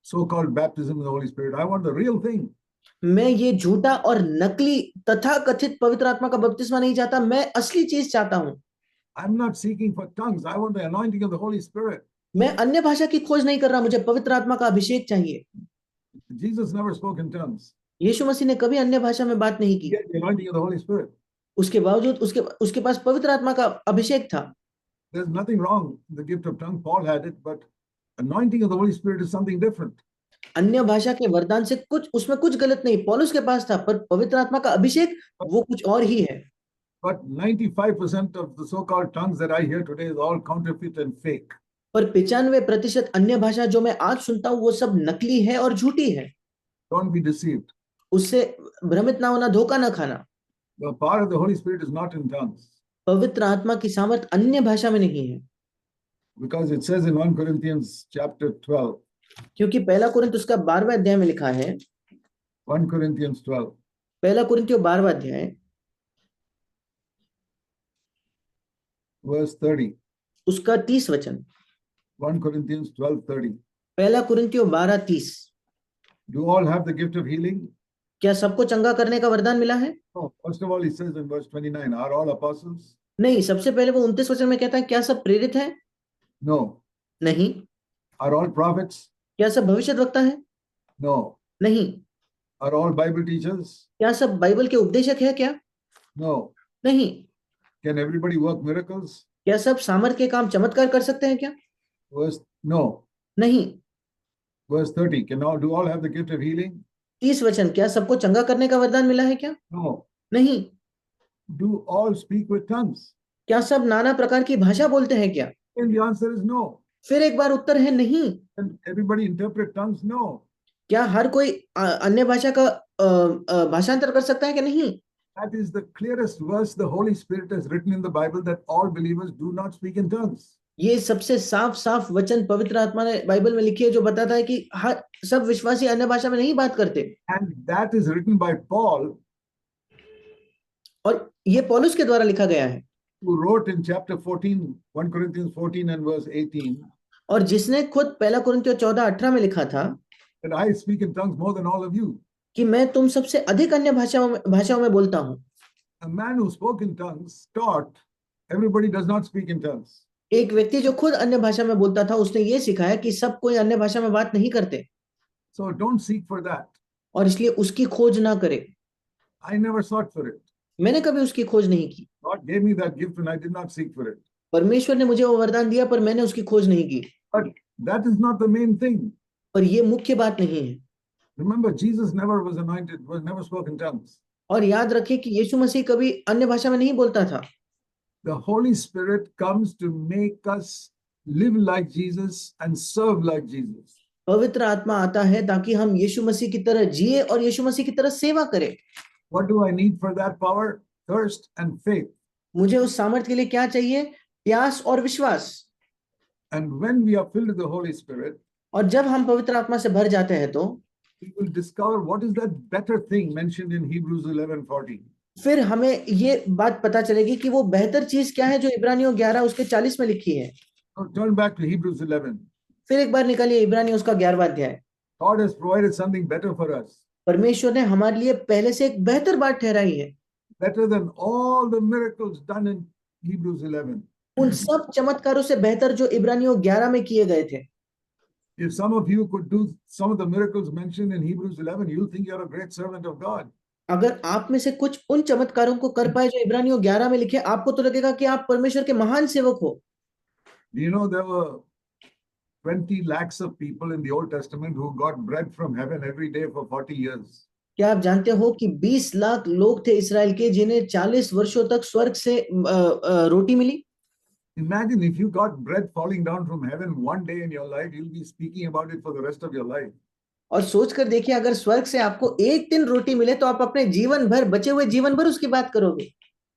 so-called baptism in the Holy Spirit. I want the real thing. मैं ये झूठा और नकली तथाकथित पवित्र आत्मा का बपतिस्मा नहीं चाहता, मैं असली चीज चाहता हूँ। I'm not seeking for tongues. I want the anointing of the Holy Spirit. मैं अन्य भाषा की खोज नहीं कर रहा, मुझे पवित्र आत्मा का अभिषेक चाहिए। Jesus never spoke in tongues. यीशु मसीह ने कभी अन्य भाषा में बात नहीं की। He had the anointing of the Holy Spirit. उसके बावजूद उसके पास पवित्र आत्मा का अभिषेक था। There's nothing wrong with the gift of tongue. Paul had it, but anointing of the Holy Spirit is something different. अन्य भाषा के वरदान से उसमें कुछ गलत नहीं, पौलुस के पास था, पर पवित्र आत्मा का अभिषेक वो कुछ और ही है। But 95% of the so-called tongues that I hear today is all counterfeit and fake. पर 95% अन्य भाषा जो मैं आज सुनता हूँ वो सब नकली है और झूठी है। Don't be deceived. उससे भ्रमित ना होना, धोखा ना खाना। The power of the Holy Spirit is not in tongues. पवित्र आत्मा की सामर्थ अन्य भाषा में नहीं है। Because it says in 1 Corinthians chapter 12. क्योंकि पहला कुरिन्थ उसका 12वें अध्याय में लिखा है। 1 Corinthians 12. पहला कुरिन्थियों 12वां अध्याय verse 30. उसका 30 वचन। 1 Corinthians 12:30. पहला कुरिन्थियों 12:30। Do all have the gift of healing? क्या सबको चंगा करने का वरदान मिला है? No. First of all, he says in verse 29, are all apostles? नहीं, सबसे पहले वो 29 वचन में कहता है क्या सब प्रेरित है? No. नहीं। Are all prophets? क्या सब भविष्यद्वक्ता है? No. नहीं। Are all Bible teachers? क्या सब बाइबल के उपदेशक है क्या? No. नहीं। Can everybody work miracles? क्या सब सामर्थ के काम चमत्कार कर सकते हैं क्या? No. नहीं। Verse 30, do all have the gift of healing? 30 वचन, क्या सबको चंगा करने का वरदान मिला है क्या? No. नहीं। Do all speak with tongues? क्या सब नाना प्रकार की भाषा बोलते हैं क्या? And the answer is no. फिर एक बार उत्तर है नहीं। Can everybody interpret tongues? No. क्या हर कोई अन्य भाषा का भाषांतर कर सकता है कि नहीं? That is the clearest verse the Holy Spirit has written in the Bible, that all believers do not speak in tongues. ये सबसे साफ वचन पवित्र आत्मा ने बाइबल में लिखी है जो बताता है कि हर सब विश्वासी अन्य भाषा में नहीं बात करते। And that is written by Paul, और ये पौलुस के द्वारा लिखा गया है, who wrote in chapter 14, 1 Corinthians 14 and verse 18, और जिसने खुद पहला कुरिन्थियों 14:18 में लिखा था that I speak in tongues more than all of you. कि मैं तुम सबसे अधिक अन्य भाषाओं में बोलता हूँ। A man who spoke in tongues taught everybody does not speak in tongues. एक व्यक्ति जो खुद अन्य भाषा में बोलता था उसने ये सिखाया कि सब कोई अन्य भाषा में बात नहीं करते। So don't seek for that. और इसलिए उसकी खोज ना करे। I never sought for it. मैंने कभी उसकी खोज नहीं की। God gave me that gift and I did not seek for it. परमेश्वर ने मुझे वो वरदान दिया पर मैंने उसकी खोज नहीं की। But that is not the main thing. पर ये मुख्य बात नहीं है। Remember, Jesus never was anointed, never spoke in tongues. और याद रखिए कि यीशु मसीह कभी अन्य भाषा में नहीं बोलता था। The Holy Spirit comes to make us live like Jesus and serve like Jesus. पवित्र आत्मा आता है ताकि हम यीशु मसीह की तरह जिए और यीशु मसीह की तरह सेवा करें। What do I need for that power? Thirst and faith. मुझे उस सामर्थ्य के लिए क्या चाहिए? प्यास और विश्वास। And when we are filled with the Holy Spirit, और जब हम पवित्र आत्मा से भर जाते हैं तो we will discover what is that better thing mentioned in Hebrews 11:40. फिर हमें ये बात पता चलेगी कि वो बेहतर चीज क्या है जो इब्रानियों 11 उसके 40 में लिखी है। Now turn back to Hebrews 11. फिर एक बार निकालिए इब्रानियों उसका 11वां अध्याय। God has provided something better for us, परमेश्वर ने हमारे लिए पहले से एक बेहतर बात ठहराई है, better than all the miracles done in Hebrews 11. उन सब चमत्कारों से बेहतर जो इब्रानियों 11 में किए गए थे। If some of you could do some of the miracles mentioned in Hebrews 11, you'll think you're a great servant of God. अगर आप में से कुछ उन चमत्कारों को कर पाए जो इब्रानियों 11 में लिखे, आपको तो लगेगा कि आप परमेश्वर के महान सेवक हो। Do you know there were 20 lakhs of people in the Old Testament who got bread from heaven every day for 40 years? क्या आप जानते हो कि 20 लाख लोग थे इसराइल के जिन्हें 40 वर्षों तक स्वर्ग से रोटी मिली? Imagine if you got bread falling down from heaven one day in your life, you'll be speaking about it for the rest of your life. और सोचकर देखिए, अगर स्वर्ग से आपको एक दिन रोटी मिले तो आप अपने जीवन भर, बचे हुए जीवन भर उसकी बात करोगे।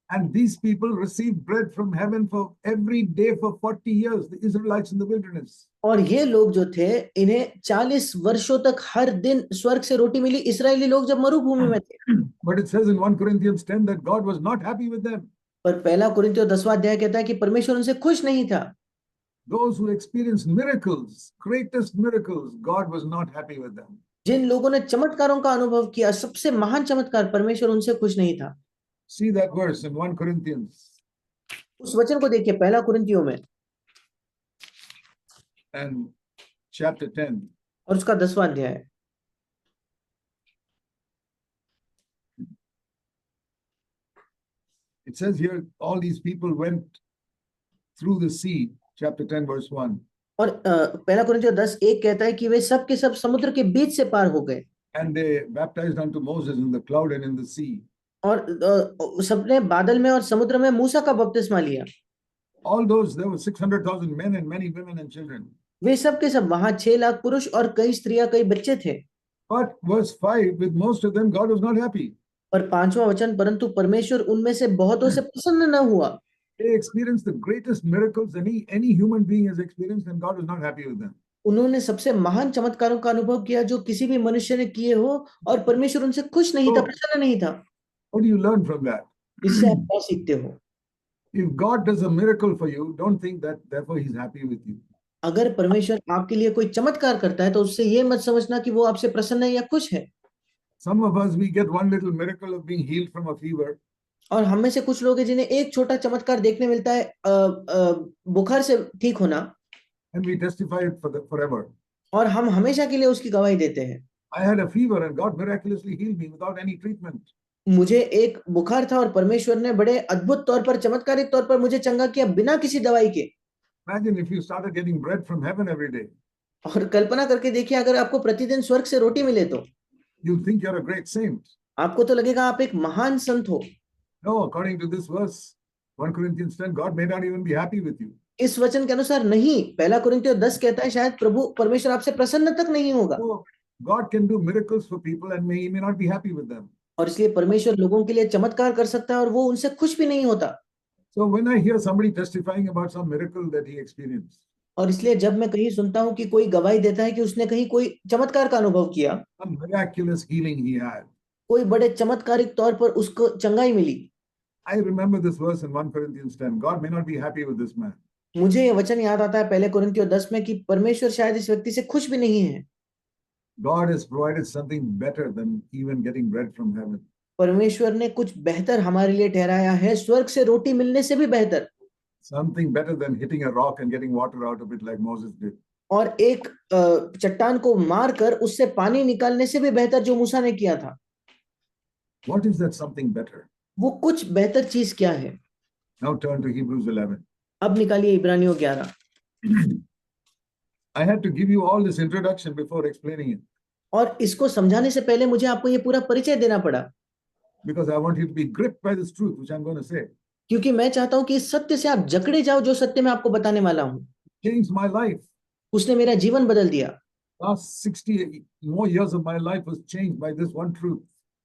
And these people received bread from heaven for every day for 40 years, the Israelites in the wilderness. और ये लोग जो थे, इन्हें 40 वर्षों तक हर दिन स्वर्ग से रोटी मिली, इसराइली लोग जब मरुभूमि में थे। But it says in 1 Corinthians 10 that God was not happy with them. पर पहला कुरिन्थियों 10वां अध्याय कहता है कि परमेश्वर उनसे खुश नहीं था। Those who experienced miracles, greatest miracles, God was not happy with them. जिन लोगों ने चमत्कारों का अनुभव किया, सबसे महान चमत्कार, परमेश्वर उनसे खुश नहीं था। See that verse in 1 Corinthians उस वचन को देखिए पहला कुरिन्थियों में and chapter 10. और उसका 10वां अध्याय। It says here, all these people went through the sea, chapter 10, verse 1. और पहला कुरिन्थियों 10:1 कहता है कि वे सब के सब समुद्र के बीच से पार हो गए। And they baptized unto Moses in the cloud and in the sea. और सबने बादल में और समुद्र में मूसा का बपतिस्मा लिया। All those, there were 600,000 men and many women and children. वे सब के सब वहां 6 लाख पुरुष और कई स्त्रियां, कई बच्चे थे। But verse 5, with most of them, God was not happy. और 5वां वचन, परंतु परमेश्वर उनमें से बहुतों से प्रसन्न न हुआ। They experienced the greatest miracles any human being has experienced, and God was not happy with them. उन्होंने सबसे महान चमत्कारों का अनुभव किया जो किसी भी मनुष्य ने किए हो, और परमेश्वर उनसे खुश नहीं था, प्रसन्न नहीं था। What do you learn from that? इससे आप क्या सीखते हो? If God does a miracle for you, don't think that therefore He's happy with you. अगर परमेश्वर आपके लिए कोई चमत्कार करता है तो उससे ये मत समझना कि वो आपसे प्रसन्न है या खुश है। Some of us, we get one little miracle of being healed from a fever. और हम में से कुछ लोग हैं जिन्हें एक छोटा चमत्कार देखने मिलता है, बुखार से ठीक होना, And we testify it forever. और हम हमेशा के लिए उसकी गवाही देते हैं। I had a fever and God miraculously healed me without any treatment. मुझे एक बुखार था और परमेश्वर ने बड़े अद्भुत तौर पर, चमत्कारिक तौर पर मुझे चंगा किया बिना किसी दवाई के। Imagine if you started getting bread from heaven every day. और कल्पना करके देखिए, अगर आपको प्रतिदिन स्वर्ग से रोटी मिले तो You'll think you're a great saint. आपको तो लगेगा आप एक महान संत हो। No, according to this verse, 1 Corinthians 10, God may not even be happy with you. इस वचन के अनुसार नहीं। पहला कुरिन्थियों 10 कहता है शायद परमेश्वर आपसे प्रसन्न तक नहीं होगा। So God can do miracles for people and He may not be happy with them. और इसलिए परमेश्वर लोगों के लिए चमत्कार कर सकता है और वो उनसे खुश भी नहीं होता। So when I hear somebody testifying about some miracle that he experienced, और इसलिए जब मैं कहीं सुनता हूं कि कोई गवाही देता है कि उसने कहीं कोई चमत्कार का अनुभव किया, some miraculous healing he had, कोई बड़े चमत्कारिक तौर पर उसको चंगाई मिली, I remember this verse in 1 Corinthians 10. God may not be happy with this man. मुझे ये वचन याद आता है पहले कुरिन्थियों 10 में कि परमेश्वर शायद इस व्यक्ति से खुश भी नहीं है। God has provided something better than even getting bread from heaven. परमेश्वर ने कुछ बेहतर हमारे लिए ठहराया है, स्वर्ग से रोटी मिलने से भी बेहतर। Something better than hitting a rock and getting water out of it like Moses did. और एक चट्टान को मारकर उससे पानी निकालने से भी बेहतर जो मूसा ने किया था। What is that something better? वो कुछ बेहतर चीज क्या है? Now turn to Hebrews 11. अब निकालिए इब्रानियों 11। I had to give you all this introduction before explaining it और इसको समझाने से पहले मुझे आपको ये पूरा परिचय देना पड़ा, because I want you to be gripped by this truth which I'm going to say. क्योंकि मैं चाहता हूं कि इस सत्य से आप जकड़े जाओ जो सत्य मैं आपको बताने वाला हूं। Changed my life. उसने मेरा जीवन बदल दिया। Last 60 more years of my life was changed by this one truth.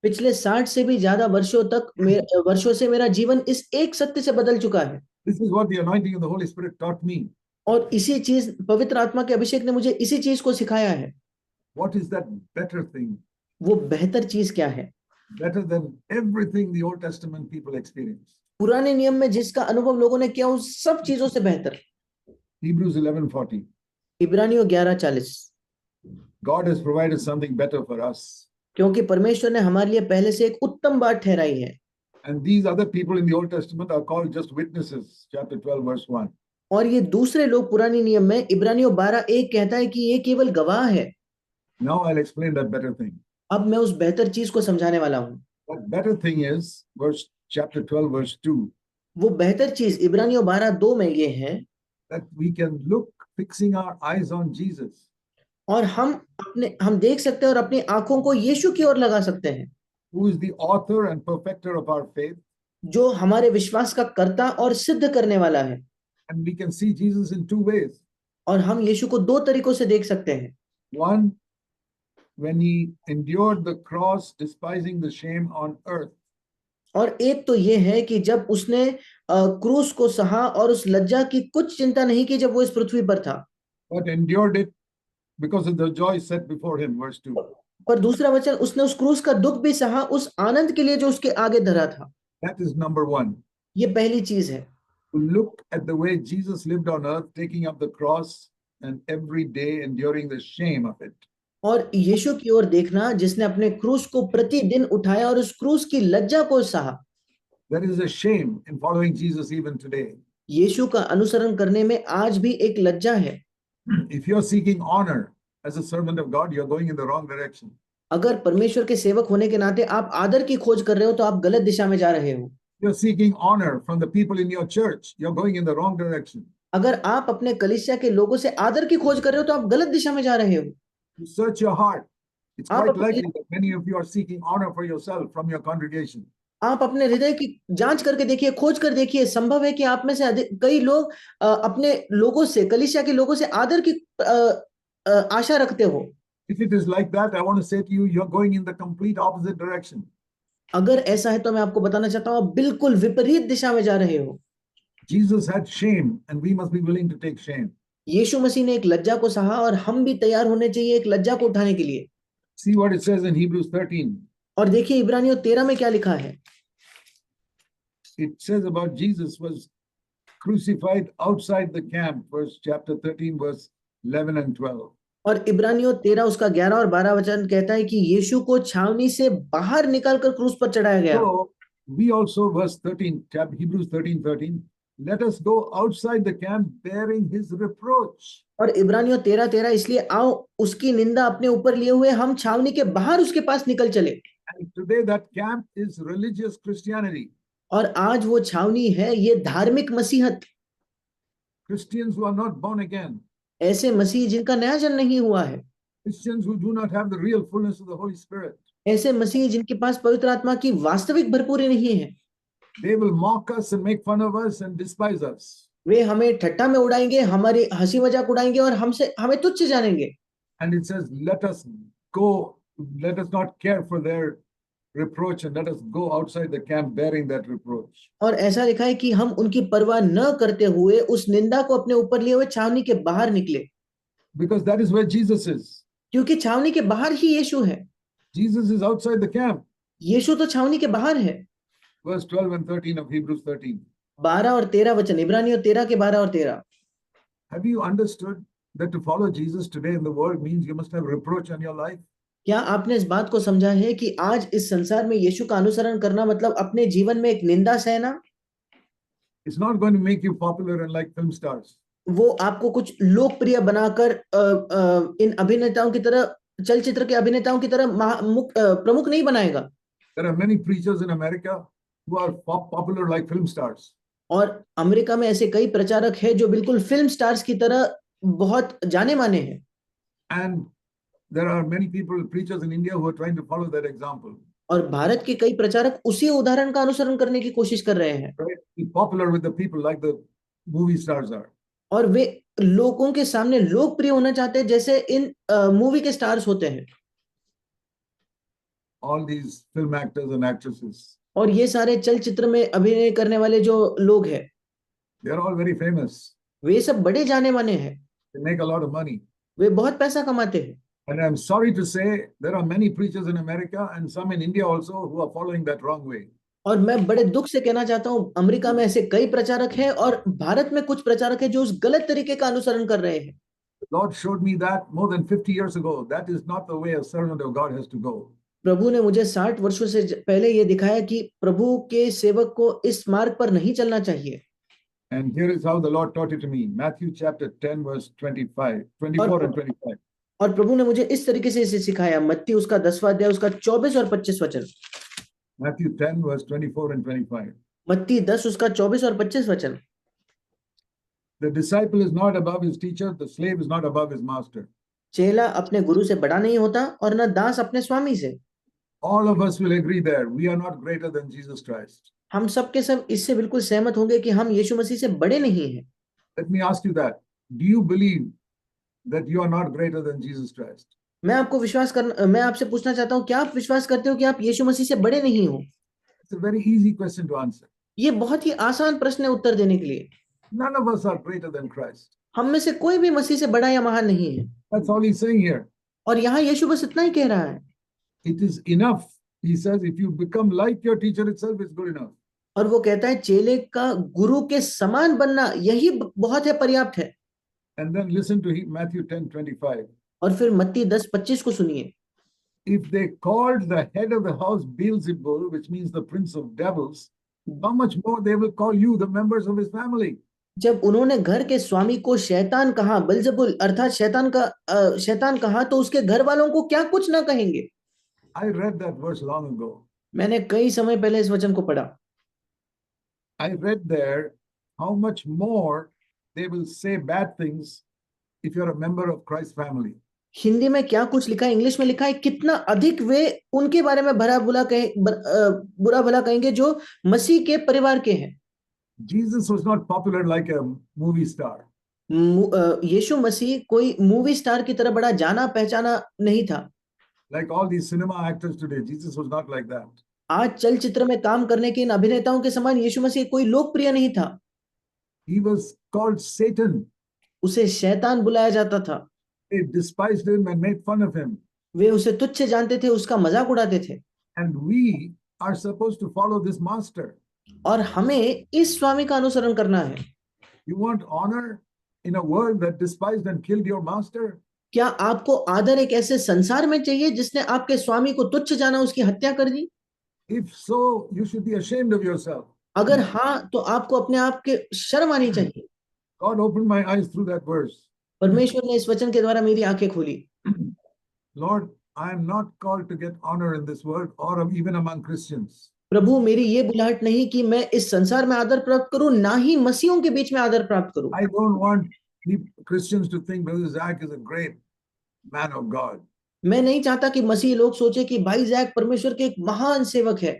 पिछले 60 से भी ज्यादा वर्षों से मेरा जीवन इस एक सत्य से बदल चुका है। This is what the anointing of the Holy Spirit taught me. और इसी चीज पवित्र आत्मा के अभिषेक ने मुझे इसी चीज को सिखाया है। What is that better thing? वो बेहतर चीज क्या है? Better than everything the Old Testament people experienced. पुराने नियम में जिसका अनुभव लोगों ने किया, उस सब चीजों से बेहतर। Hebrews 11:40. इब्रानियों 11:40। God has provided something better for us. क्योंकि परमेश्वर ने हमारे लिए पहले से एक उत्तम बात ठहराई है। And these other people in the Old Testament are called just witnesses, chapter 12, verse 1. और ये दूसरे लोग पुराने नियम में इब्रानियों 12:1 कहता है कि ये केवल गवाह है। Now I'll explain that better thing. अब मैं उस बेहतर चीज को समझाने वाला हूँ। That better thing is chapter 12, verse 2. वो बेहतर चीज इब्रानियों 12:2 में ये है That we can look fixing our eyes on Jesus. और हम देख सकते हैं और अपनी आंखों को यीशु की ओर लगा सकते हैं, Who is the author and perfecter of our faith. जो हमारे विश्वास का कर्ता और सिद्ध करने वाला है। And we can see Jesus in two ways. और हम यीशु को दो तरीकों से देख सकते हैं। One, when he endured the cross, despising the shame on earth. और एक तो ये है कि जब उसने क्रूस को सहा और उस लज्जा की कुछ चिंता नहीं की जब वो इस पृथ्वी पर था, But endured it because of the joy set before him, verse 2. पर दूसरा वचन, उसने उस क्रूस का दुख भी सहा उस आनंद के लिए जो उसके आगे धरा था। That is number one. ये पहली चीज है। To look at the way Jesus lived on earth, taking up the cross and every day enduring the shame of it. और यीशु की ओर देखना जिसने अपने क्रूस को प्रतिदिन उठाया और उस क्रूस की लज्जा को सहा। There is a shame in following Jesus even today. यीशु का अनुसरण करने में आज भी एक लज्जा है। If you're seeking honor as a servant of God, you're going in the wrong direction. अगर परमेश्वर के सेवक होने के नाते आप आदर की खोज कर रहे हो तो आप गलत दिशा में जा रहे हो। You're seeking honor from the people in your church, you're going in the wrong direction. अगर आप अपने कलीसिया के लोगों से आदर की खोज कर रहे हो तो आप गलत दिशा में जा रहे हो। You search your heart. It's आप quite अपने likely that many of you are seeking honor for yourself from your congregation. आप अपने हृदय की जांच करके देखिए, खोज कर देखिए, संभव है कि आप में से कई लोग अपने लोगों से, कलीसिया के लोगों से आदर की आशा रखते हो। If it is like that, I want to say to you, you're going in the complete opposite direction. अगर ऐसा है तो मैं आपको बताना चाहता हूं, आप बिल्कुल विपरीत दिशा में जा रहे हो। Jesus had shame, and we must be willing to take shame. यीशु मसीह ने एक लज्जा को सहा और हम भी तैयार होने चाहिए एक लज्जा को उठाने के लिए। See what it says in Hebrews 13. और देखिए इब्रानियों 13 में क्या लिखा है। It says about Jesus was crucified outside the camp, chapter 13, verse 11 and 12. और इब्रानियों 13 उसका 11 और 12 वचन कहता है कि यीशु को छावनी से बाहर निकालकर क्रूस पर चढ़ाया गया। So we also, verse 13, Hebrews 13:13, let us go outside the camp bearing his reproach. और इब्रानियों 13:13 इसलिए आओ उसकी निंदा अपने ऊपर लिए हुए हम छावनी के बाहर उसके पास निकल चले। And today that camp is religious Christianity. और आज वो छावनी है ये धार्मिक मसीहत। Christians who are not born again. ऐसे मसीह जिनका नया जन्म नहीं हुआ है। Christians who do not have the real fullness of the Holy Spirit. ऐसे मसीह जिनके पास पवित्र आत्मा की वास्तविक भरपूरी नहीं है। They will mock us and make fun of us and despise us. वे हमें ठट्टा में उड़ाएंगे, हमारी हंसी मजाक उड़ाएंगे और हमें तुच्छ जानेंगे। And it says, let us not care for their reproach and let us go outside the camp bearing that reproach. और ऐसा लिखा है कि हम उनकी परवाह न करते हुए उस निंदा को अपने ऊपर लिए हुए छावनी के बाहर निकले। Because that is where Jesus is. क्योंकि छावनी के बाहर ही यीशु है। Jesus is outside the camp. यीशु तो छावनी के बाहर है। Verse 12 and 13 of Hebrews 13. 12 और 13 वचन, इब्रानियों 13 के 12 और 13। Have you understood that to follow Jesus today in the world means you must have reproach on your life? क्या आपने इस बात को समझा है कि आज इस संसार में यीशु का अनुसरण करना मतलब अपने जीवन में एक निंदा सहना? It's not going to make you popular and like film stars. वो आपको कुछ लोकप्रिय बनाकर इन अभिनेताओं की तरह, चलचित्र के अभिनेताओं की तरह प्रमुख नहीं बनाएगा। There are many preachers in America who are popular like film stars. और अमेरिका में ऐसे कई प्रचारक हैं जो बिल्कुल फिल्म स्टार्स की तरह बहुत जाने माने हैं। And there are many preachers in India who are trying to follow that example. और भारत के कई प्रचारक उसी उदाहरण का अनुसरण करने की कोशिश कर रहे हैं। Right? Be popular with the people like the movie stars are. और वे लोगों के सामने लोकप्रिय होना चाहते हैं, जैसे इन मूवी के स्टार्स होते हैं। All these film actors and actresses, और ये सारे चलचित्र में अभिनय करने वाले जो लोग हैं, they are all very famous. वे सब बड़े जाने माने हैं, They make a lot of money. वे बहुत पैसा कमाते हैं। And I'm sorry to say, there are many preachers in America and some in India also who are following that wrong way. और मैं बड़े दुख से कहना चाहता हूं, अमेरिका में ऐसे कई प्रचारक हैं और भारत में कुछ प्रचारक हैं जो उस गलत तरीके का अनुसरण कर रहे हैं। The Lord showed me that more than 50 years ago. That is not the way a servant of God has to go. प्रभु ने मुझे 60 वर्षों से पहले ये दिखाया कि प्रभु के सेवक को इस मार्ग पर नहीं चलना चाहिए। And here is how the Lord taught it to me. Matthew chapter 10 verse 25, 24 and 25. और प्रभु ने मुझे इस तरीके से इसे सिखाया, मत्ती उसका 10वां अध्याय उसका 24 और 25 वचन। Matthew 10 verse 24 and 25. मत्ती 10 उसका 24 और 25 वचन। The disciple is not above his teacher, the slave is not above his master. चेला अपने गुरु से बड़ा नहीं होता और न दास अपने स्वामी से। All of us will agree there. We are not greater than Jesus Christ. हम सब के सब इससे बिल्कुल सहमत होंगे कि हम यीशु मसीह से बड़े नहीं हैं। Let me ask you that. Do you believe that you are not greater than Jesus Christ? मैं आपसे पूछना चाहता हूँ, क्या आप विश्वास करते हो कि आप यीशु मसीह से बड़े नहीं हो? It's a very easy question to answer. ये बहुत ही आसान प्रश्न है उत्तर देने के लिए। None of us are greater than Christ. हम में से कोई भी मसीह से बड़ा या महान नहीं है। That's all he's saying here. और यहाँ यीशु बस इतना ही कह रहा है। It is enough. He says, if you become like your teacher itself, it's good enough. और वो कहता है चेले का गुरु के समान बनना यही बहुत है, पर्याप्त है। And then listen to Matthew 10:25. और फिर मत्ती 10:25 को सुनिए। If they called the head of the house Beelzebul, which means the prince of devils, how much more they will call you, the members of his family. जब उन्होंने घर के स्वामी को शैतान कहा, बेल्जेबुल अर्थात शैतान कहा, तो उसके घर वालों को क्या कुछ ना कहेंगे। I read that verse long ago. मैंने कई समय पहले इस वचन को पढ़ा। I read there how much more they will say bad things if you're a member of Christ's family. Hindi में क्या कुछ लिखा है, इंग्लिश में लिखा है, कितना अधिक वे उनके बारे में बुरा भला कहेंगे जो मसीह के परिवार के हैं। Jesus was not popular like a movie star. यीशु मसीह कोई मूवी स्टार की तरह बड़ा जाना पहचाना नहीं था। Like all these cinema actors today, Jesus was not like that. आज चलचित्र में काम करने के इन अभिनेताओं के समान यीशु मसीह कोई लोकप्रिय नहीं था। He was called Satan. उसे शैतान बुलाया जाता था। They despised him and made fun of him. वे उसे तुच्छ जानते थे, उसका मजाक उड़ाते थे। And we are supposed to follow this master. और हमें इस स्वामी का अनुसरण करना है। You want honor in a world that despised and killed your master? क्या आपको आदर एक ऐसे संसार में चाहिए जिसने आपके स्वामी को तुच्छ जाना, उसकी हत्या कर दी? If so, you should be ashamed of yourself. अगर हाँ, तो आपको अपने आप के शर्म आनी चाहिए। God opened my eyes through that verse. परमेश्वर ने इस वचन के द्वारा मेरी आंखें खोली। Lord, I am not called to get honor in this world or even among Christians. प्रभु, मेरी ये बुलाहट नहीं कि मैं इस संसार में आदर प्राप्त करूं, ना ही मसीहों के बीच में आदर प्राप्त करूं। I don't want Christians to think Brother Zach is a great man of God. मैं नहीं चाहता कि मसीह लोग सोचे कि भाई जैक परमेश्वर के एक महान सेवक है।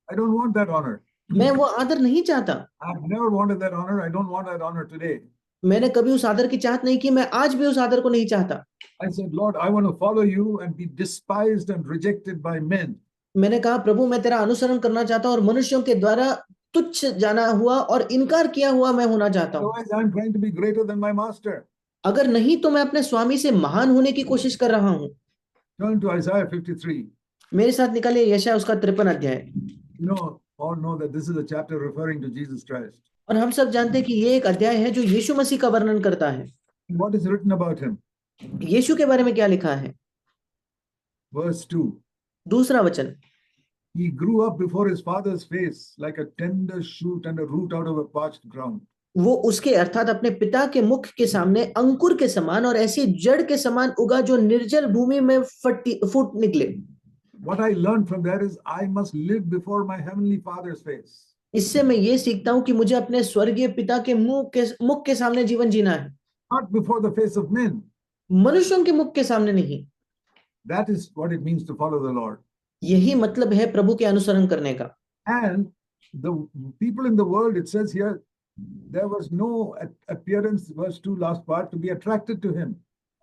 I don't want that honor. मैं वो आदर नहीं चाहता। I've never wanted that honor. I don't want that honor today. मैंने कभी उस आदर की चाहत नहीं की, मैं आज भी उस आदर को नहीं चाहता। I said, Lord, I want to follow you and be despised and rejected by men. मैंने कहा, प्रभु मैं तेरा अनुसरण करना चाहता हूं और मनुष्यों के द्वारा तुच्छ जाना हुआ और इनकार किया हुआ मैं होना चाहता हूं। Otherwise, I'm trying to be greater than my master. अगर नहीं तो मैं अपने स्वामी से महान होने की कोशिश कर रहा हूं। Turn to Isaiah 53. मेरे साथ निकालिए यशायाह उसका 53 अध्याय। All know that this is a chapter referring to Jesus Christ. और हम सब जानते हैं कि ये एक अध्याय है जो यीशु मसीह का वर्णन करता है। What is written about him? यीशु के बारे में क्या लिखा है? Verse 2. दूसरा वचन, He grew up before his father's face like a tender shoot and a root out of a parched ground. वो उसके अर्थात अपने पिता के मुख के सामने अंकुर के समान और ऐसी जड़ के समान उगा जो निर्जल भूमि में फूट निकले। What I learned from there is I must live before my heavenly Father's face. इससे मैं ये सीखता हूं कि मुझे अपने स्वर्गीय पिता के मुख के सामने जीवन जीना है, Not before the face of men. मनुष्यों के मुख के सामने नहीं। That is what it means to follow the Lord. यही मतलब है प्रभु के अनुसरण करने का। And the people in the world, it says here, there was no appearance, verse 2, last part, to be attracted to him.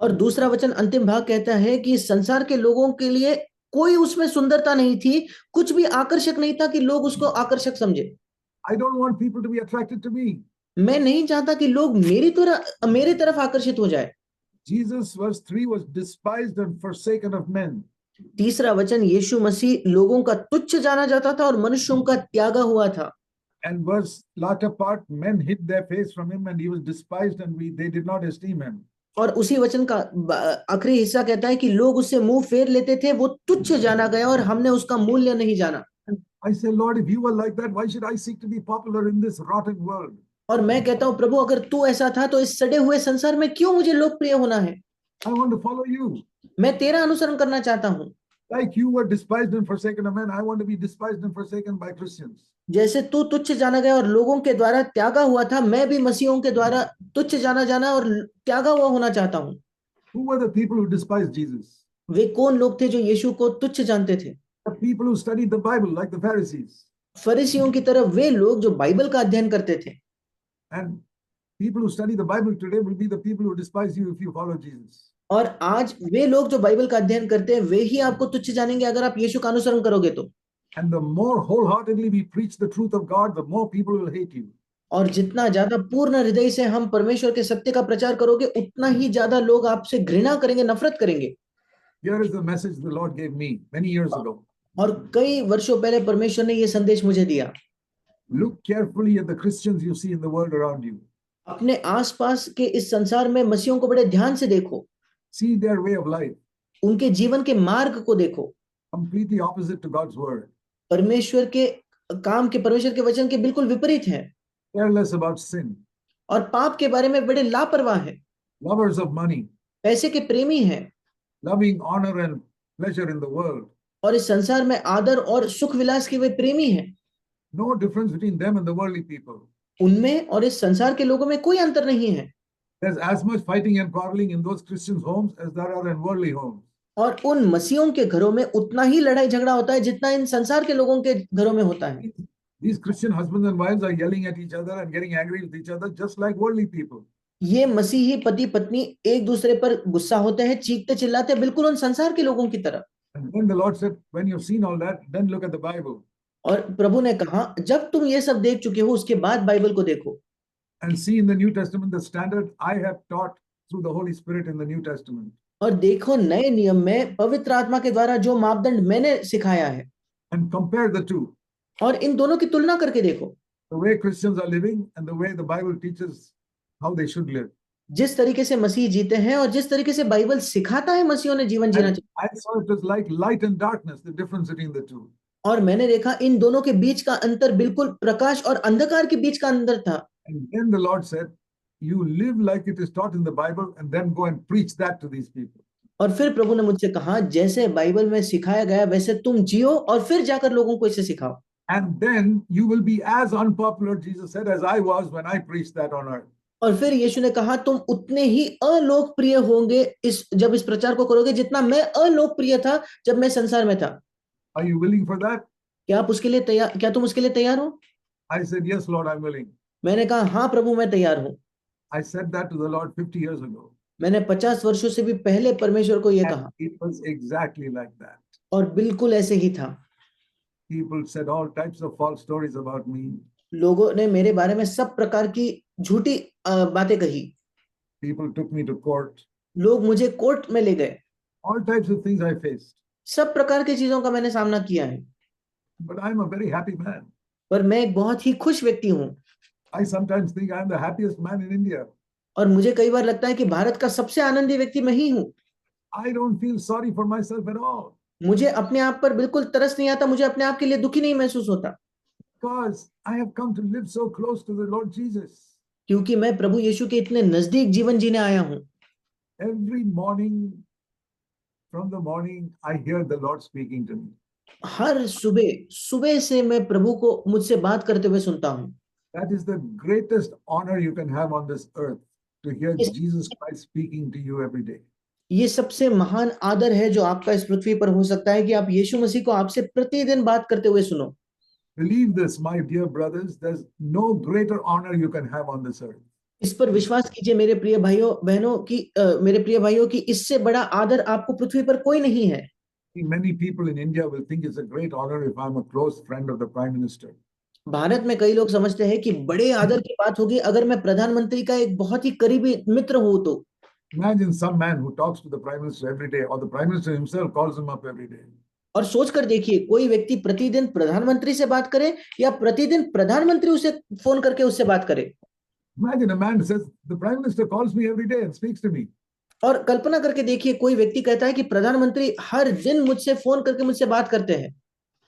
और दूसरा वचन अंतिम भाग कहता है कि संसार के लोगों के लिए कोई उसमें सुंदरता नहीं थी, कुछ भी आकर्षक नहीं था कि लोग उसको आकर्षक समझे। I don't want people to be attracted to me. मैं नहीं चाहता कि लोग मेरी तरफ आकर्षित हो जाए। Jesus, verse 3, was despised and forsaken of men. तीसरा वचन, यीशु मसीह लोगों का तुच्छ जाना जाता था और मनुष्यों का त्यागा हुआ था। And verse latter part, men hid their face from him and he was despised and they did not esteem him. और उसी वचन का आखिरी हिस्सा कहता है कि लोग उससे मुंह फेर लेते थे, वो तुच्छ जाना गया और हमने उसका मूल्य नहीं जाना। I say, Lord, if you were like that, why should I seek to be popular in this rotten world? और मैं कहता हूं, प्रभु अगर तू ऐसा था तो इस सड़े हुए संसार में क्यों मुझे लोकप्रिय होना है? I want to follow you. मैं तेरा अनुसरण करना चाहता हूं। Like you were despised and forsaken of men, I want to be despised and forsaken by Christians. जैसे तू तुच्छ जाना गया और लोगों के द्वारा त्यागा हुआ था, मैं भी मसीहों के द्वारा तुच्छ जाना और त्यागा हुआ होना चाहता हूं। Who were the people who despised Jesus? वे कौन लोग थे जो यीशु को तुच्छ जानते थे? The people who studied the Bible, like the Pharisees. फरीसियों की तरह वे लोग जो बाइबल का अध्ययन करते थे। And people who study the Bible today will be the people who despise you if you follow Jesus. और आज वे लोग जो बाइबल का अध्ययन करते हैं, वे ही आपको तुच्छ जानेंगे अगर आप यीशु का अनुसरण करोगे तो। And the more wholeheartedly we preach the truth of God, the more people will hate you. और जितना ज्यादा पूर्ण हृदय से हम परमेश्वर के सत्य का प्रचार करोगे, उतना ही ज्यादा लोग आपसे घृणा करेंगे, नफरत करेंगे। Here is the message the Lord gave me many years ago. और कई वर्षों पहले परमेश्वर ने ये संदेश मुझे दिया। Look carefully at the Christians you see in the world around you. अपने आसपास के इस संसार में मसीहों को बड़े ध्यान से देखो। See their way of life. उनके जीवन के मार्ग को देखो। Completely opposite to God's word. परमेश्वर के वचन के बिल्कुल विपरीत है। Careless about sin. और पाप के बारे में बड़े लापरवाह है। Lovers of money. पैसे के प्रेमी हैं। Loving honor and pleasure in the world. और इस संसार में आदर और सुख विलास के वे प्रेमी हैं। No difference between them and the worldly people. उनमें और इस संसार के लोगों में कोई अंतर नहीं है। There's as much fighting and quarreling in those Christians' homes as there are in worldly homes. और उन मसीहों के घरों में उतना ही लड़ाई झगड़ा होता है जितना इन संसार के लोगों के घरों में होता है। These Christian husbands and wives are yelling at each other and getting angry with each other just like worldly people. ये मसीही पति पत्नी एक दूसरे पर गुस्सा होते हैं, चीखते चिल्लाते हैं, बिल्कुल उन संसार के लोगों की तरह। And then the Lord said, when you've seen all that, then look at the Bible. और प्रभु ने कहा, जब तुम ये सब देख चुके हो, उसके बाद बाइबल को देखो। And see in the New Testament the standard I have taught through the Holy Spirit in the New Testament. और देखो नए नियम में पवित्र आत्मा के द्वारा जो मापदंड मैंने सिखाया है। And compare the two. और इन दोनों की तुलना करके देखो। The way Christians are living and the way the Bible teaches how they should live. जिस तरीके से मसीह जीते हैं और जिस तरीके से बाइबल सिखाता है मसीहों ने जीवन जीना चाहिए। I saw it was like light and darkness, the difference between the two. और मैंने देखा इन दोनों के बीच का अंतर बिल्कुल प्रकाश और अंधकार के बीच का अंतर था। And then the Lord said, you live like it is taught in the Bible and then go and preach that to these people. और फिर प्रभु ने मुझसे कहा, जैसे बाइबल में सिखाया गया वैसे तुम जियो और फिर जाकर लोगों को इसे सिखाओ। And then you will be as unpopular, Jesus said, as I was when I preached that on earth. और फिर यीशु ने कहा, तुम उतने ही अलोकप्रिय होंगे जब इस प्रचार को करोगे जितना मैं अलोकप्रिय था जब मैं संसार में था। Are you willing for that? क्या तुम उसके लिए तैयार हो? I said, yes, Lord, I'm willing. मैंने कहा, हाँ प्रभु, मैं तैयार हूँ। I said that to the Lord 50 years ago. मैंने 50 वर्षों से भी पहले परमेश्वर को यह कहा। It was exactly like that. और बिल्कुल ऐसे ही था। People said all types of false stories about me. लोगों ने मेरे बारे में सब प्रकार की झूठी बातें कही। People took me to court. लोग मुझे कोर्ट में ले गए। All types of things I faced. सब प्रकार की चीजों का मैंने सामना किया है। But I'm a very happy man. पर मैं एक बहुत ही खुश व्यक्ति हूँ। I sometimes think I'm the happiest man in India. और मुझे कई बार लगता है कि भारत का सबसे आनंदी व्यक्ति मैं ही हूँ। I don't feel sorry for myself at all. मुझे अपने आप पर बिल्कुल तरस नहीं आता, मुझे अपने आप के लिए दुखी नहीं महसूस होता। Because I have come to live so close to the Lord Jesus. क्योंकि मैं प्रभु यीशु के इतने नजदीक जीवन जीने आया हूँ। Every morning, from the morning, I hear the Lord speaking to me. हर सुबह से मैं प्रभु को मुझसे बात करते हुए सुनता हूँ। That is the greatest honor you can have on this earth, to hear Jesus Christ speaking to you every day. ये सबसे महान आदर है जो आपका इस पृथ्वी पर हो सकता है कि आप यीशु मसीह को आपसे प्रतिदिन बात करते हुए सुनो। Believe this, my dear brothers, there's no greater honor you can have on this earth. इस पर विश्वास कीजिए मेरे प्रिय भाइयों बहनों की इससे बड़ा आदर आपको पृथ्वी पर कोई नहीं है। Many people in India will think it's a great honor if I'm a close friend of the Prime Minister. Bharat में कई लोग समझते हैं कि बड़े आदर की बात होगी अगर मैं प्रधानमंत्री का एक बहुत ही करीबी मित्र हूं तो। Imagine some man who talks to the Prime Minister every day, or the Prime Minister himself calls him up every day. और सोचकर देखिए कोई व्यक्ति प्रतिदिन प्रधानमंत्री से बात करे या प्रतिदिन प्रधानमंत्री उसे फोन करके उससे बात करे। Imagine a man who says, the Prime Minister calls me every day and speaks to me. और कल्पना करके देखिए कोई व्यक्ति कहता है कि प्रधानमंत्री हर दिन मुझसे फोन करके मुझसे बात करते हैं।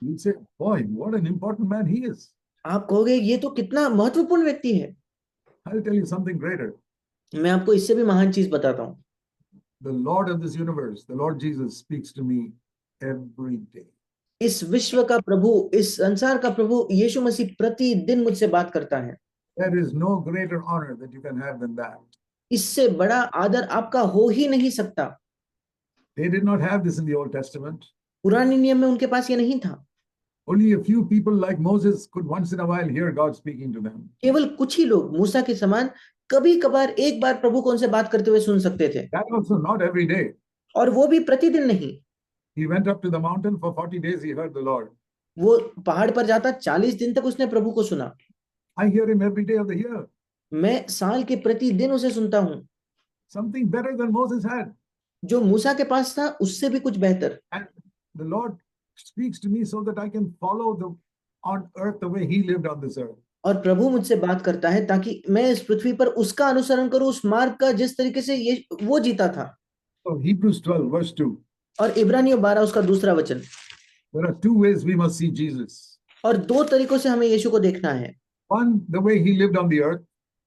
You'll say, boy, what an important man he is. आप कहोगे ये तो कितना महत्वपूर्ण व्यक्ति है। I'll tell you something greater. मैं आपको इससे भी महान चीज बताता हूँ। The Lord of this universe, the Lord Jesus, speaks to me every day. इस विश्व का प्रभु, इस संसार का प्रभु यीशु मसीह प्रतिदिन मुझसे बात करता है। There is no greater honor that you can have than that. इससे बड़ा आदर आपका हो ही नहीं सकता। They did not have this in the Old Testament. पुराने नियम में उनके पास ये नहीं था। Only a few people like Moses could once in a while hear God speaking to them. केवल कुछ ही लोग मूसा के समान कभी कभार एक बार प्रभु को उनसे बात करते हुए सुन सकते थे। That also not every day. और वो भी प्रतिदिन नहीं। He went up to the mountain for 40 days, he heard the Lord. वो पहाड़ पर जाता 40 दिन तक उसने प्रभु को सुना। I hear him every day of the year. मैं साल के प्रतिदिन उसे सुनता हूँ। Something better than Moses had. जो मूसा के पास था उससे भी कुछ बेहतर। And the Lord speaks to me so that I can follow the on earth the way he lived on this earth. और प्रभु मुझसे बात करता है ताकि मैं इस पृथ्वी पर उसका अनुसरण करूं, उस मार्ग का जिस तरीके से ये वो जीता था। So Hebrews 12 verse 2. और इब्रानियों 12 उसका दूसरा वचन। There are two ways we must see Jesus. और दो तरीकों से हमें यीशु को देखना है। One, the way he lived on the earth,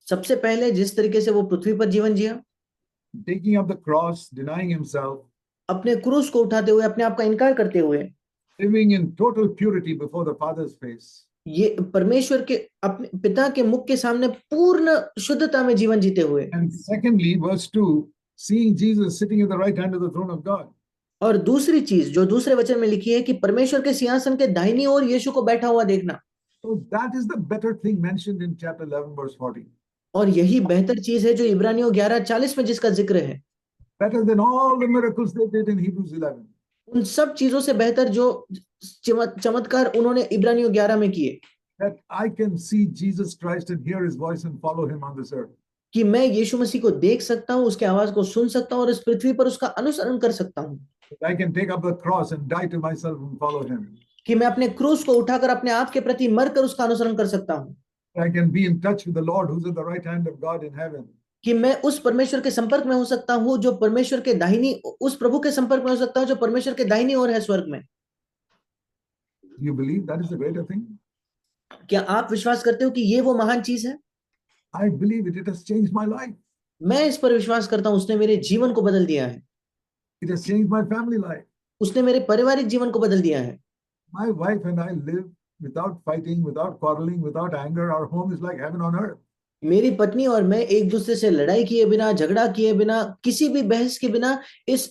सबसे पहले जिस तरीके से वो पृथ्वी पर जीवन जिया, taking up the cross, denying himself, अपने क्रूस को उठाते हुए अपने आप का इनकार करते हुए, living in total purity before the Father's face. ये परमेश्वर के अपने पिता के मुख के सामने पूर्ण शुद्धता में जीवन जीते हुए। And secondly, verse 2, seeing Jesus sitting at the right hand of the throne of God. और दूसरी चीज जो दूसरे वचन में लिखी है कि परमेश्वर के सिंहासन के दाहिनी ओर यीशु को बैठा हुआ देखना। So that is the better thing mentioned in chapter 11 verse 40. और यही बेहतर चीज है जो इब्रानियों 11:40 में जिसका जिक्र है। Better than all the miracles they did in Hebrews 11. उन सब चीजों से बेहतर जो चमत्कार उन्होंने इब्रानियों 11 में किए। That I can see Jesus Christ and hear his voice and follow him on this earth. कि मैं यीशु मसीह को देख सकता हूँ, उसके आवाज को सुन सकता हूँ और इस पृथ्वी पर उसका अनुसरण कर सकता हूँ। I can take up the cross and die to myself and follow him. कि मैं अपने क्रूस को उठाकर अपने आप के प्रति मरकर उसका अनुसरण कर सकता हूँ। I can be in touch with the Lord who's at the right hand of God in heaven. कि मैं उस परमेश्वर के संपर्क में हो सकता हूँ जो परमेश्वर के दाहिनी, उस प्रभु के संपर्क में हो सकता हूँ जो परमेश्वर के दाहिनी ओर है स्वर्ग में। You believe that is the greater thing? क्या आप विश्वास करते हो कि ये वो महान चीज है? I believe it. It has changed my life. मैं इस पर विश्वास करता हूँ, उसने मेरे जीवन को बदल दिया है। It has changed my family life. उसने मेरे पारिवारिक जीवन को बदल दिया है। My wife and I live without fighting, without quarreling, without anger. Our home is like heaven on earth. मेरी पत्नी और मैं एक दूसरे से लड़ाई किए बिना, झगड़ा किए बिना, किसी भी बहस के बिना इस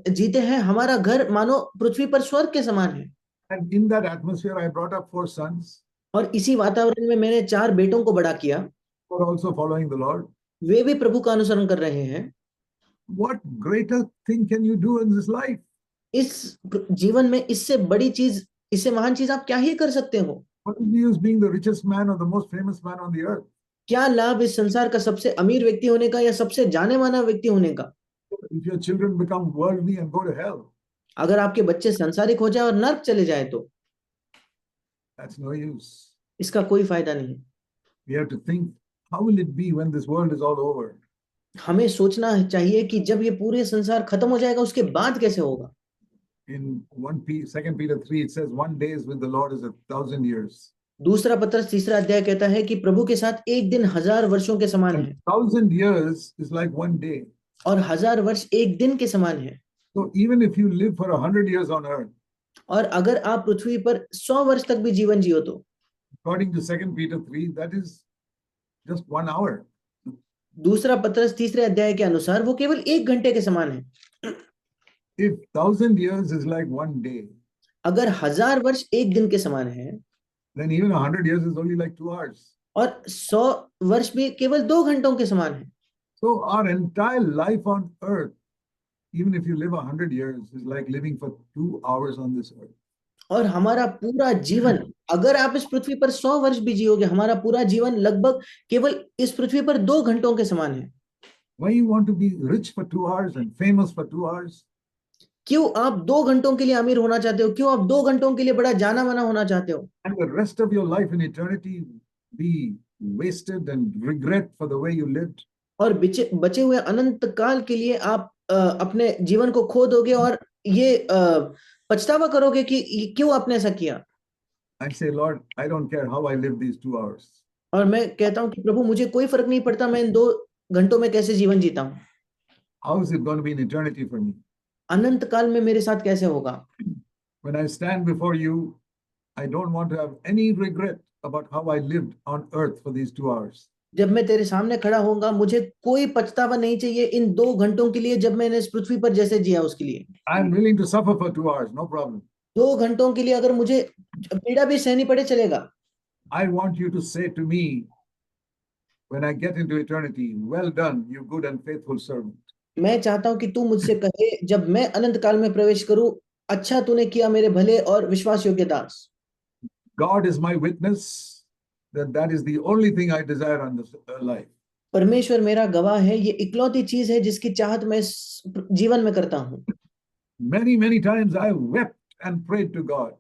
जीते हैं। हमारा घर मानो पृथ्वी पर स्वर्ग के समान है। And in that atmosphere, I brought up 4 sons और इसी वातावरण में मैंने 4 बेटों को बड़ा किया। who are also following the Lord. वे भी प्रभु का अनुसरण कर रहे हैं। What greater thing can you do in this life? इस जीवन में इससे बड़ी चीज, इससे महान चीज आप क्या ही कर सकते हो? What is the use being the richest man or the most famous man on the earth? क्या लाभ इस संसार का सबसे अमीर व्यक्ति होने का या सबसे जाने माना व्यक्ति होने का? If your children become worldly and go to hell, अगर आपके बच्चे सांसारिक हो जाए और नर्क चले जाए तो that's no use. इसका कोई फायदा नहीं। We have to think, how will it be when this world is all over? हमें सोचना चाहिए कि जब ये पूरे संसार खत्म हो जाएगा उसके बाद कैसे होगा। In 2 Peter 3, it says, 1 day is with the Lord is 1,000 years. दूसरा पत्रस 3 अध्याय कहता है कि प्रभु के साथ एक दिन 1000 वर्षों के समान है। 1,000 years is like 1 day. और 1000 वर्ष एक दिन के समान है। So even if you live for 100 years on earth, और अगर आप पृथ्वी पर 100 वर्ष तक भी जीवन जियो तो according to 2 Peter 3, that is just 1 hour. दूसरा पत्रस 3 अध्याय के अनुसार वो केवल 1 घंटे के समान है। If 1,000 years is like 1 day, अगर 1000 वर्ष एक दिन के समान है, then even 100 years is only like 2 hours. और 100 वर्ष भी केवल 2 घंटों के समान है। So our entire life on earth, even if you live 100 years, is like living for 2 hours on this earth. और हमारा पूरा जीवन, अगर आप इस पृथ्वी पर 100 वर्ष भी जियोगे, हमारा पूरा जीवन लगभग केवल इस पृथ्वी पर 2 घंटों के समान है। Why you want to be rich for 2 hours and famous for 2 hours? क्यों आप 2 घंटों के लिए अमीर होना चाहते हो? क्यों आप 2 घंटों के लिए बड़ा जाना माना होना चाहते हो? And the rest of your life in eternity be wasted and regret for the way you lived. और बचे हुए अनंत काल के लिए आप अपने जीवन को खो दोगे और ये पछतावा करोगे कि क्यों आपने ऐसा किया। I say, Lord, I don't care how I live these 2 hours. और मैं कहता हूं कि प्रभु, मुझे कोई फर्क नहीं पड़ता मैं इन 2 घंटों में कैसे जीवन जीता हूं। How is it going to be in eternity for me? अनंत काल में मेरे साथ कैसे होगा? When I stand before you, I don't want to have any regret about how I lived on earth for these 2 hours. जब मैं तेरे सामने खड़ा होऊंगा, मुझे कोई पछतावा नहीं चाहिए इन 2 घंटों के लिए, जब मैंने इस पृथ्वी पर जैसे जिया उसके लिए। I'm willing to suffer for 2 hours, no problem. 2 घंटों के लिए अगर मुझे पीड़ा भी सहनी पड़े चलेगा। I want you to say to me, when I get into eternity, well done, you good and faithful servant. मैं चाहता हूं कि तू मुझसे कहे, जब मैं अनंत काल में प्रवेश करूं, अच्छा तूने किया मेरे भले और विश्वास योग्य दास। God is my witness that is the only thing I desire on this life. परमेश्वर मेरा गवाह है, ये इकलौती चीज है जिसकी चाहत मैं इस जीवन में करता हूं। Many times I wept and prayed to God.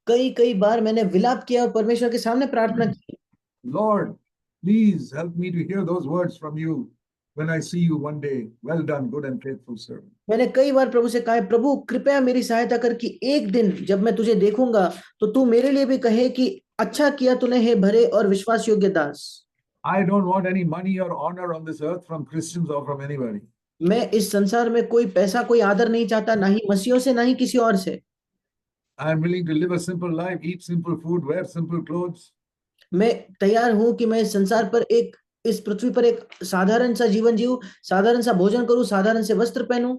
कई बार मैंने विलाप किया और परमेश्वर के सामने प्रार्थना की। Lord, please help me to hear those words from you when I see you one day. Well done, good and faithful servant. मैंने कई बार प्रभु से कहा, प्रभु कृपया मेरी सहायता कर कि एक दिन जब मैं तुझे देखूंगा तो तू मेरे लिए भी कहे कि अच्छा किया तूने हे भरे और विश्वास योग्य दास। I don't want any money or honor on this earth from Christians or from anybody. मैं इस संसार में कोई पैसा कोई आदर नहीं चाहता, ना ही मसीहों से ना ही किसी और से। I am willing to live a simple life, eat simple food, wear simple clothes. मैं तैयार हूं कि मैं इस संसार पर इस पृथ्वी पर एक साधारण सा जीवन जीऊं, साधारण सा भोजन करूं, साधारण से वस्त्र पहनूं,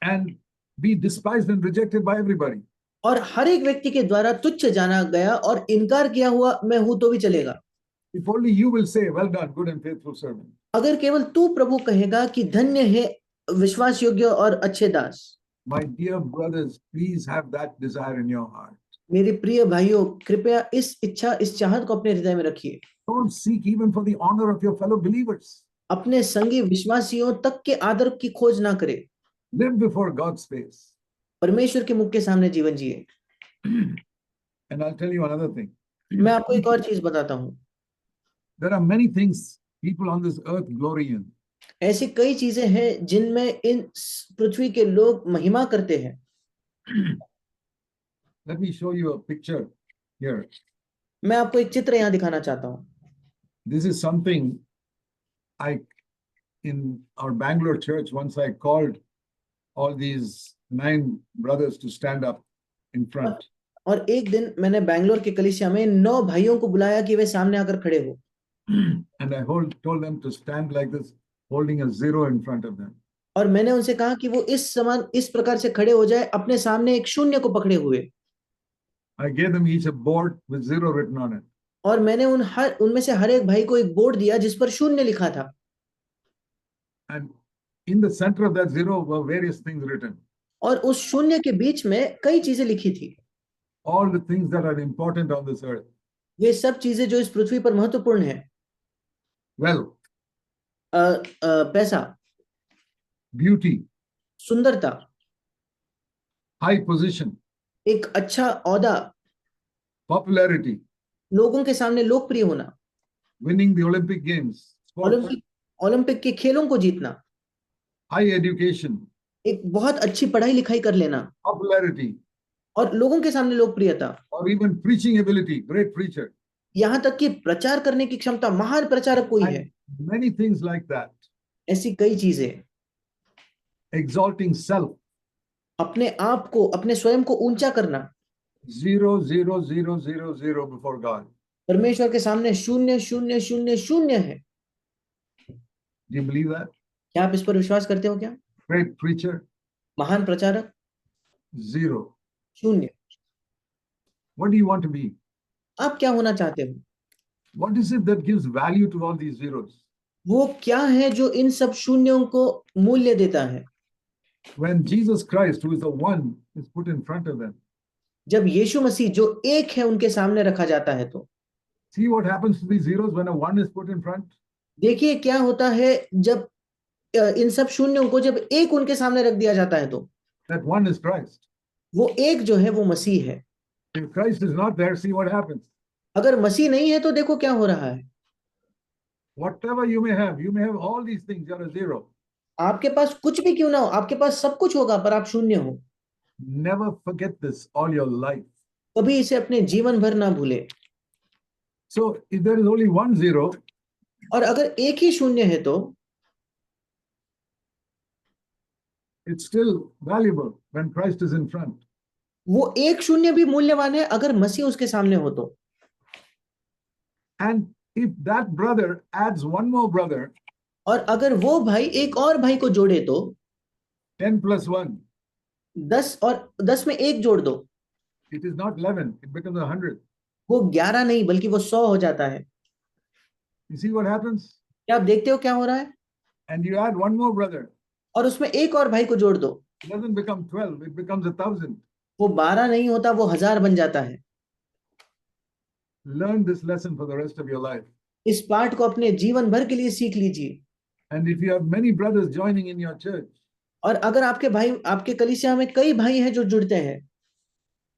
And be despised and rejected by everybody. और हर एक व्यक्ति के द्वारा तुच्छ जाना गया और इनकार किया हुआ मैं हूं तो भी चलेगा। If only you will say, well done, good and faithful servant. अगर केवल तू प्रभु कहेगा कि धन्य है विश्वास योग्य और अच्छे दास। My dear brothers, please have that desire in your heart. मेरे प्रिय भाइयों, कृपया इस इच्छा, इस चाहत को अपने हृदय में रखिए। Don't seek even for the honor of your fellow believers. अपने संगी विश्वासियों तक के आदर की खोज ना करे। Live before God's face. परमेश्वर के मुख के सामने जीवन जिए। And I'll tell you another thing. मैं आपको एक और चीज बताता हूँ। There are many things people on this earth glory in. ऐसी कई चीजें हैं जिनमें इन पृथ्वी के लोग महिमा करते हैं। Let me show you a picture here. मैं आपको एक चित्र यहाँ दिखाना चाहता हूँ। This is something in our Bangalore church, once I called all these 9 brothers to stand up in front. और एक दिन मैंने बैंगलोर के कलीसिया में 9 भाइयों को बुलाया कि वे सामने आकर खड़े हो। And I told them to stand like this, holding a 0 in front of them. और मैंने उनसे कहा कि वो इस प्रकार से खड़े हो जाए, अपने सामने एक शून्य को पकड़े हुए। I gave them each a board with 0 written on it. और मैंने उनमें से हर एक भाई को एक बोर्ड दिया जिस पर शून्य लिखा था। And in the center of that 0 were various things written. और उस शून्य के बीच में कई चीजें लिखी थी। All the things that are important on this earth. ये सब चीजें जो इस पृथ्वी पर महत्वपूर्ण है। Wealth. पैसा, beauty, सुंदरता, high position, एक अच्छा औहदा, popularity, लोगों के सामने लोकप्रिय होना, winning the Olympic Games, Olympic के खेलों को जीतना, high education, एक बहुत अच्छी पढ़ाई लिखाई कर लेना, popularity, और लोगों के सामने लोकप्रियता, or even preaching ability, great preacher. यहाँ तक कि प्रचार करने की क्षमता, महान प्रचारक कोई है। Many things like that. ऐसी कई चीजें। Exalting self. अपने आप को, अपने स्वयं को ऊंचा करना। 0, 0, 0, 0, 0 before God. परमेश्वर के सामने 0, 0, 0, 0 है। Do you believe that? क्या आप इस पर विश्वास करते हो क्या? Great preacher. महान प्रचारक 0. 0। What do you want to be? आप क्या होना चाहते हो? What is it that gives value to all these zeros? वो क्या है जो इन सब शून्यों को मूल्य देता है? When Jesus Christ, who is the one, is put in front of them, जब यीशु मसीह जो एक है उनके सामने रखा जाता है तो see what happens to these zeros when a one is put in front? देखिए क्या होता है जब इन सब शून्यों को जब एक उनके सामने रख दिया जाता है तो That one is Christ. वो एक जो है वो मसीह है। If Christ is not there, see what happens. अगर मसीह नहीं है तो देखो क्या हो रहा है। Whatever you may have all these things, you're a zero. आपके पास कुछ भी क्यों ना हो, आपके पास सब कुछ होगा पर आप शून्य हो। Never forget this all your life. कभी इसे अपने जीवन भर ना भूले। So if there is only one zero, और अगर एक ही शून्य है तो it's still valuable when Christ is in front. वो एक शून्य भी मूल्यवान है अगर मसीह उसके सामने हो तो। And if that brother adds one more brother, और अगर वो भाई एक और भाई को जोड़े तो 10 plus 1, 10 और 10 में एक जोड़ दो, it is not 11, it becomes 100. वो 11 नहीं बल्कि वो 100 हो जाता है। You see what happens? क्या आप देखते हो क्या हो रहा है? And you add one more brother, और उसमें एक और भाई को जोड़ दो, it doesn't become 12, it becomes 1,000. वो 12 नहीं होता, वो 1000 बन जाता है। Learn this lesson for the rest of your life. इस पाठ को अपने जीवन भर के लिए सीख लीजिए। And if you have many brothers joining in your church, और अगर आपके भाई, आपके कलीसिया में कई भाई हैं जो जुड़ते हैं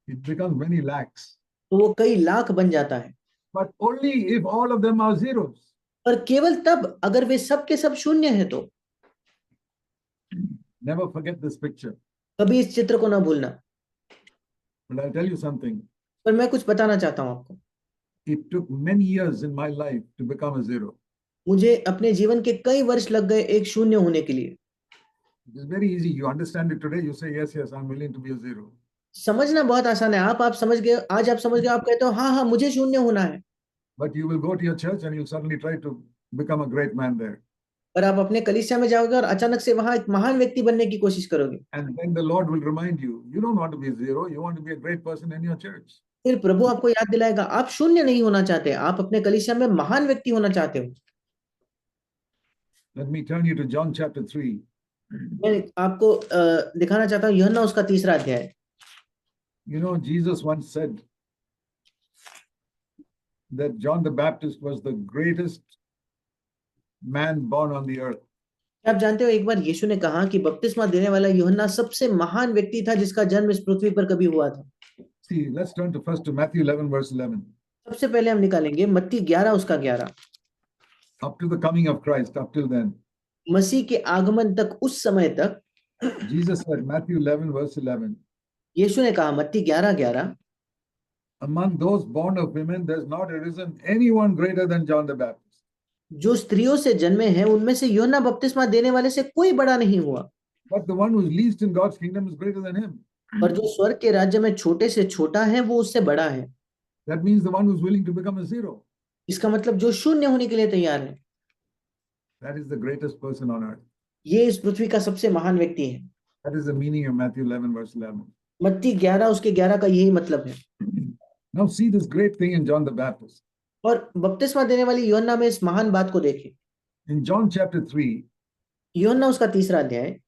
it becomes many lakhs. तो वो कई लाख बन जाता है। But only if all of them are zeros. पर केवल तब अगर वे सब के सब शून्य हैं तो। Never forget this picture. कभी इस चित्र को ना भूलना। But I'll tell you something. पर मैं कुछ बताना चाहता हूं आपको। It took many years in my life to become a zero. मुझे अपने जीवन के कई वर्ष लग गए एक शून्य होने के लिए। It's very easy. You understand it today. You say, yes, yes, I'm willing to be a zero. समझना बहुत आसान है। आप समझ गए, आज आप समझ गए, आप कहते हो हाँ हाँ मुझे शून्य होना है। But you will go to your church and you'll suddenly try to become a great man there. पर आप अपने कलीसिया में जाओगे और अचानक से वहां एक महान व्यक्ति बनने की कोशिश करोगे। And then the Lord will remind you, you don't want to be a zero. You want to be a great person in your church. फिर प्रभु आपको याद दिलाएगा, आप शून्य नहीं होना चाहते, आप अपने कलीसिया में महान व्यक्ति होना चाहते हो। Let me turn you to John chapter 3. मैं आपको दिखाना चाहता हूँ यूहन्ना उसका 3रा अध्याय। You know, Jesus once said that John the Baptist was the greatest man born on the earth. आप जानते हो एक बार यीशु ने कहा कि बपतिस्मा देने वाला यूहन्ना सबसे महान व्यक्ति था जिसका जन्म इस पृथ्वी पर कभी हुआ था। See, let's turn to first to Matthew 11 verse 11. सबसे पहले हम निकालेंगे मत्ती 11 उसका 11। Up to the coming of Christ, up till then, मसीह के आगमन तक, उस समय तक Jesus said, Matthew 11 verse 11, यीशु ने कहा मत्ती 11:11, among those born of women, there's not arisen anyone greater than John the Baptist. जो स्त्रियों से जन्मे हैं उनमें से यूहन्ना बपतिस्मा देने वाले से कोई बड़ा नहीं हुआ, But the one who's least in God's kingdom is greater than him. पर जो स्वर्ग के राज्य में छोटे से छोटा है वो उससे बड़ा है। That means the one who's willing to become a zero. इसका मतलब जो शून्य होने के लिए तैयार है, That is the greatest person on earth. ये इस पृथ्वी का सबसे महान व्यक्ति है। That is the meaning of Matthew 11 verse 11. मत्ती 11 उसके 11 का यही मतलब है। Now see this great thing in John the Baptist. और बपतिस्मा देने वाली यूहन्ना में इस महान बात को देखें। In John chapter 3, यूहन्ना उसका 3रा अध्याय।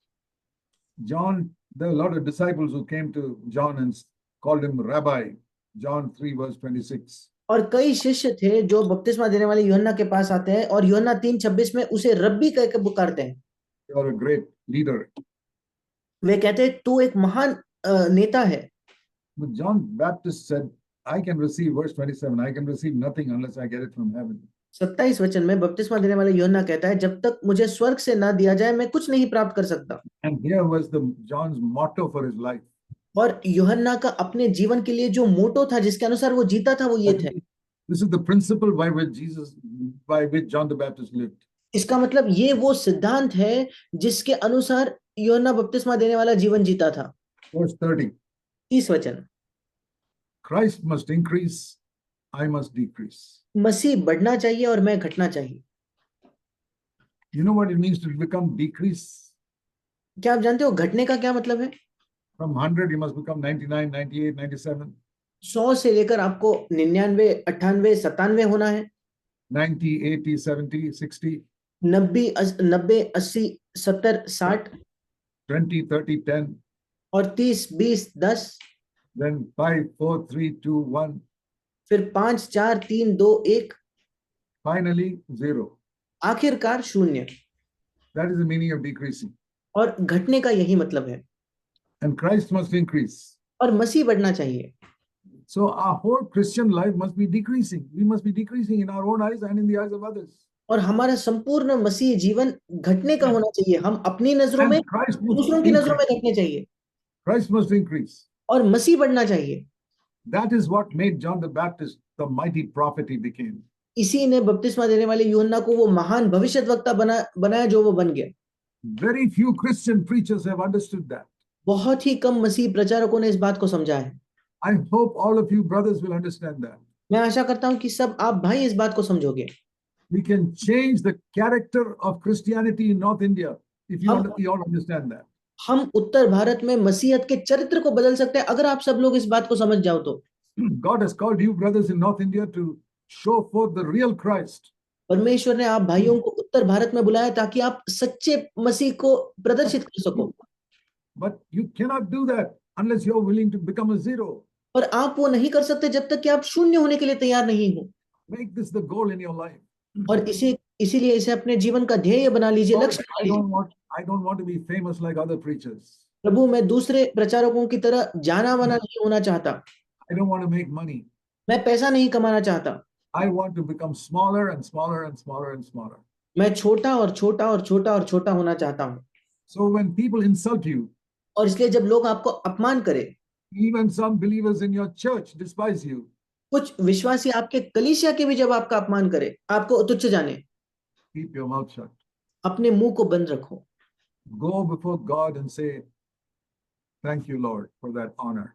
John, there were a lot of disciples who came to John and called him Rabbi. John 3 verse 26. और कई शिष्य थे जो बपतिस्मा देने वाले यूहन्ना के पास आते हैं और यूहन्ना 3:26 में उसे रब्बी कहकर पुकारते हैं। You are a great leader. वे कहते हैं तू एक महान नेता है। But John Baptist said, I can receive, verse 27, I can receive nothing unless I get it from heaven. 27 वचन में बपतिस्मा देने वाले यूहन्ना कहता है जब तक मुझे स्वर्ग से ना दिया जाए मैं कुछ नहीं प्राप्त कर सकता। And here was the John's motto for his life. और यूहन्ना का अपने जीवन के लिए जो मोटो था, जिसके अनुसार वो जीता था, वो ये थे। This is the principle by which John the Baptist lived. इसका मतलब ये वो सिद्धांत है जिसके अनुसार यूहन्ना बपतिस्मा देने वाला जीवन जीता था। Verse 30. 30 वचन, Christ must increase, I must decrease. मसीह बढ़ना चाहिए और मैं घटना चाहिए। You know what it means to become decrease? क्या आप जानते हो घटने का क्या मतलब है? From 100 you must become 99, 98, 97. 100 से लेकर आपको 99, 98, 97 होना है। 90, 80, 70, 60, 90, 80, 70, 60 20, 30, 10, और 30, 20, 10, then 5, 4, 3, 2, 1, फिर 5, 4, 3, 2, 1, finally 0. आखिरकार शून्य। That is the meaning of decreasing. और घटने का यही मतलब है। And Christ must increase. और मसीह बढ़ना चाहिए। So our whole Christian life must be decreasing. We must be decreasing in our own eyes and in the eyes of others. और हमारा संपूर्ण मसीह जीवन घटने का होना चाहिए। हम अपनी नजरों में, And Christ must दूसरों की नजरों में increase. घटने चाहिए Christ must increase. और मसीह बढ़ना चाहिए। That is what made John the Baptist the mighty prophet he became. इसी ने बपतिस्मा देने वाले यूहन्ना को वो महान भविष्यद्वक्ता बनाया जो वो बन गया। Very few Christian preachers have understood that. बहुत ही कम मसीह प्रचारकों ने इस बात को समझा है। I hope all of you brothers will understand that. मैं आशा करता हूं कि सब आप भाई इस बात को समझोगे। We can change the character of Christianity in North India if you हम all understand that. हम उत्तर भारत में मसीहत के चरित्र को बदल सकते हैं अगर आप सब लोग इस बात को समझ जाओ तो। God has called you brothers in North India to show forth the real Christ. परमेश्वर ने आप भाइयों को उत्तर भारत में बुलाया ताकि आप सच्चे मसीह को प्रदर्शित कर सको। But you cannot do that unless you're willing to become a zero. और आप वो नहीं कर सकते जब तक कि आप शून्य होने के लिए तैयार नहीं हो। Make this the goal in your life. और इसीलिए इसे अपने जीवन का ध्येय बना लीजिए, Lord, लक्ष्य बना लीजिए। I don't want to be famous like other preachers. प्रभु, मैं दूसरे प्रचारकों की तरह जाना माना नहीं होना चाहता। I don't want to make money. मैं पैसा नहीं कमाना चाहता। I want to become smaller and smaller and smaller and smaller. मैं छोटा और छोटा और छोटा और छोटा होना चाहता हूँ। So when people insult you, और इसलिए जब लोग आपको अपमान करें, even some believers in your church despise you, कुछ विश्वासी आपके कलीसिया के भी जब आपका अपमान करें, आपको तुच्छ जाने, keep your mouth shut. अपने मुंह को बंद रखो। Go before God and say, thank you, Lord, for that honor.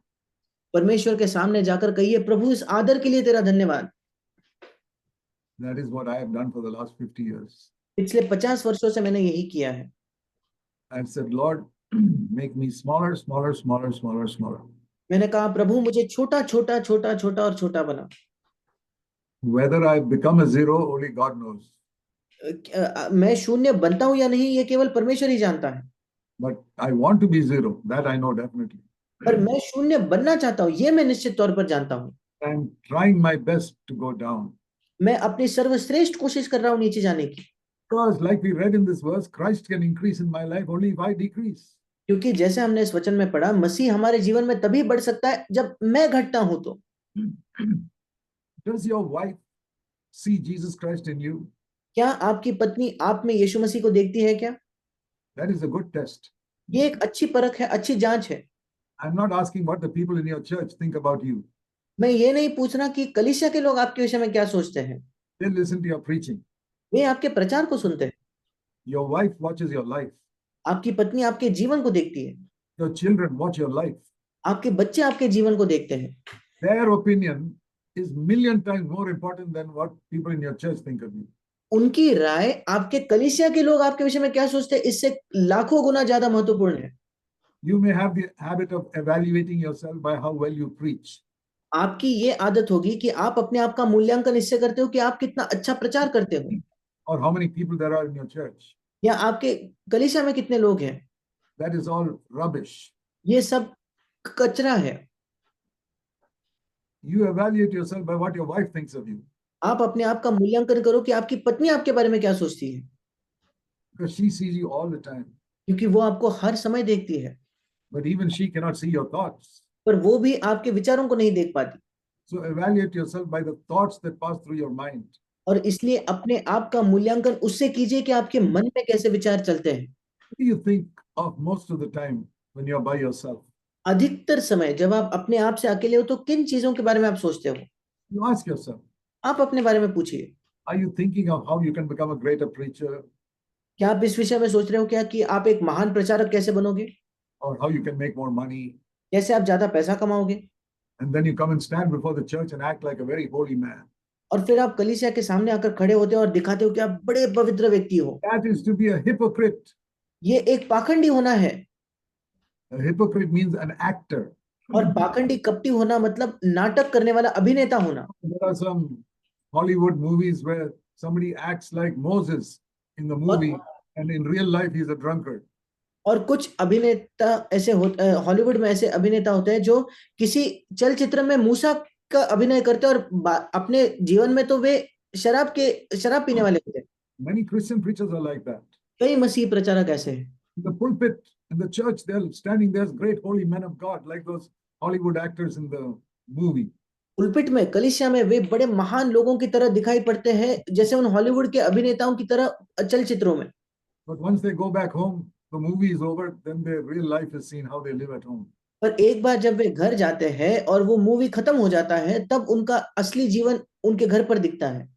परमेश्वर के सामने जाकर कहिए, प्रभु इस आदर के लिए तेरा धन्यवाद। That is what I have done for the last 50 years. पिछले 50 वर्षों से मैंने यही किया है। I've said, Lord, make me smaller, smaller, smaller, smaller, smaller. मैंने कहा, प्रभु मुझे छोटा छोटा छोटा छोटा और छोटा बना। Whether I become a zero, only God knows. मैं शून्य बनता हूं या नहीं, ये केवल परमेश्वर ही जानता है। But I want to be zero. That I know definitely. पर मैं शून्य बनना चाहता हूं, ये मैं निश्चित तौर पर जानता हूं। I'm trying my best to go down. मैं अपनी सर्वश्रेष्ठ कोशिश कर रहा हूं नीचे जाने की। Because like we read in this verse, Christ can increase in my life only if I decrease. क्योंकि जैसे हमने इस वचन में पढ़ा, मसीह हमारे जीवन में तभी बढ़ सकता है जब मैं घटता हूं तो। Does your wife see Jesus Christ in you? क्या आपकी पत्नी आप में यीशु मसीह को देखती है क्या? That is a good test. ये एक अच्छी परख है, अच्छी जांच है। I'm not asking what the people in your church think about you. मैं ये नहीं पूछ रहा कि कलीसिया के लोग आपके विषय में क्या सोचते हैं। They listen to your preaching. वे आपके प्रचार को सुनते हैं। Your wife watches your life. आपकी पत्नी आपके जीवन को देखती है। Your children watch your life. आपके बच्चे आपके जीवन को देखते हैं। Their opinion is million times more important than what people in your church think of you. उनकी राय आपके कलीसिया के लोग आपके विषय में क्या सोचते हैं, इससे लाखों गुना ज्यादा महत्वपूर्ण है। You may have the habit of evaluating yourself by how well you preach. आपकी ये आदत होगी कि आप अपने आप का मूल्यांकन इससे करते हो कि आप कितना अच्छा प्रचार करते हो, Or how many people there are in your church. या आपके कलीसिया में कितने लोग हैं। That is all rubbish. ये सब कचरा है। You evaluate yourself by what your wife thinks of you. आप अपने आप का मूल्यांकन करो कि आपकी पत्नी आपके बारे में क्या सोचती है, Because she sees you all the time. क्योंकि वो आपको हर समय देखती है। But even she cannot see your thoughts. पर वो भी आपके विचारों को नहीं देख पाती। So evaluate yourself by the thoughts that pass through your mind. और इसलिए अपने आप का मूल्यांकन उससे कीजिए कि आपके मन में कैसे विचार चलते हैं। What do you think of most of the time when you're by yourself? अधिकतर समय जब आप अपने आप से अकेले हो तो किन चीजों के बारे में आप सोचते हो? You ask yourself. आप अपने बारे में पूछिए। Are you thinking of how you can become a greater preacher? क्या आप इस विषय में सोच रहे हो क्या कि आप एक महान प्रचारक कैसे बनोगे, Or how you can make more money? कैसे आप ज्यादा पैसा कमाओगे? And then you come and stand before the church and act like a very holy man. और फिर आप कलीसिया के सामने आकर खड़े होते हो और दिखाते हो कि आप बड़े पवित्र व्यक्ति हो। That is to be a hypocrite. ये एक पाखंडी होना है। A hypocrite means an actor. और पाखंडी कपटी होना मतलब नाटक करने वाला अभिनेता होना। There are some Hollywood movies where somebody acts like Moses in the और movie, and in real life he's a drunkard. और कुछ अभिनेता ऐसे होते, हॉलीवुड में ऐसे अभिनेता होते हैं जो किसी चलचित्र में मूसा का अभिनय करते हैं और अपने जीवन में तो वे शराब पीने वाले होते हैं। Many Christian preachers are like that. कई मसीह प्रचारक ऐसे हैं। In the pulpit, in the church, they're standing there as great holy men of God, like those Hollywood actors in the movie. Pulpit में, कलीसिया में वे बड़े महान लोगों की तरह दिखाई पड़ते हैं, जैसे उन हॉलीवुड के अभिनेताओं की तरह चलचित्रों में। But once they go back home, the movie is over, then their real life is seen, how they live at home. पर एक बार जब वे घर जाते हैं और वो मूवी खत्म हो जाता है, तब उनका असली जीवन उनके घर पर दिखता है।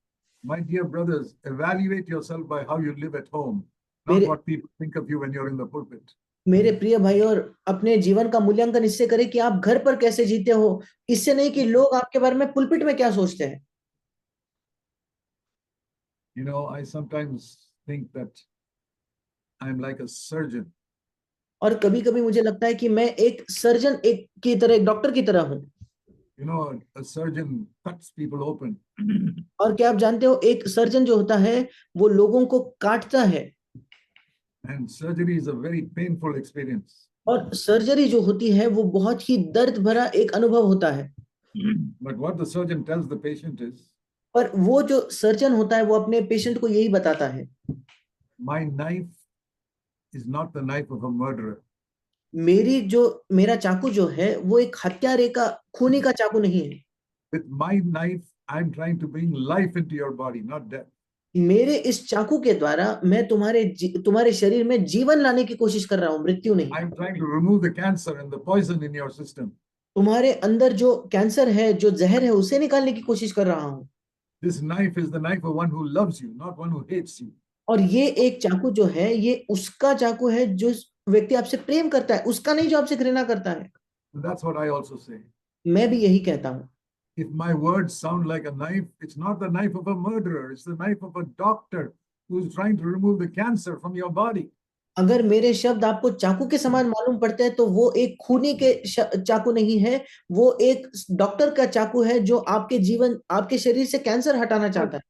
My dear brothers, evaluate yourself by how you live at home, not मेरे what people think of you when you're in the pulpit. मेरे प्रिय भाई, और अपने जीवन का मूल्यांकन इससे करें कि आप घर पर कैसे जीते हो, इससे नहीं कि लोग आपके बारे में पुलपिट में क्या सोचते हैं। You know, I sometimes think that I'm like a surgeon. और कभी कभी मुझे लगता है कि मैं एक सर्जन एक की तरह, एक डॉक्टर की तरह हूँ। You know, a surgeon cuts people open. और क्या आप जानते हो, एक सर्जन जो होता है वो लोगों को काटता है। And surgery is a very painful experience. और सर्जरी जो होती है वो बहुत ही दर्द भरा एक अनुभव होता है। But what the surgeon tells the patient is, पर वो जो सर्जन होता है वो अपने पेशेंट को यही बताता है, my knife is not the knife of a murderer. मेरा चाकू जो है वो एक हत्यारे का, खूनी का चाकू नहीं है। With my knife, I'm trying to bring life into your body, not death. मेरे इस चाकू के द्वारा मैं तुम्हारे शरीर में जीवन लाने की कोशिश कर रहा हूँ, मृत्यु नहीं। I'm trying to remove the cancer and the poison in your system. तुम्हारे अंदर जो कैंसर है, जो जहर है, उसे निकालने की कोशिश कर रहा हूँ। This knife is the knife of one who loves you, not one who hates you. और ये एक चाकू जो है, ये उसका चाकू है जो व्यक्ति आपसे प्रेम करता है, उसका नहीं जो आपसे घृणा करता है। And that's what I also say. मैं भी यही कहता हूँ। If my words sound like a knife, it's not the knife of a murderer, it's the knife of a doctor who's trying to remove the cancer from your body. अगर मेरे शब्द आपको चाकू के समान मालूम पड़ते हैं तो वो एक खूनी के चाकू नहीं है, वो एक डॉक्टर का चाकू है जो आपके शरीर से कैंसर हटाना चाहता है।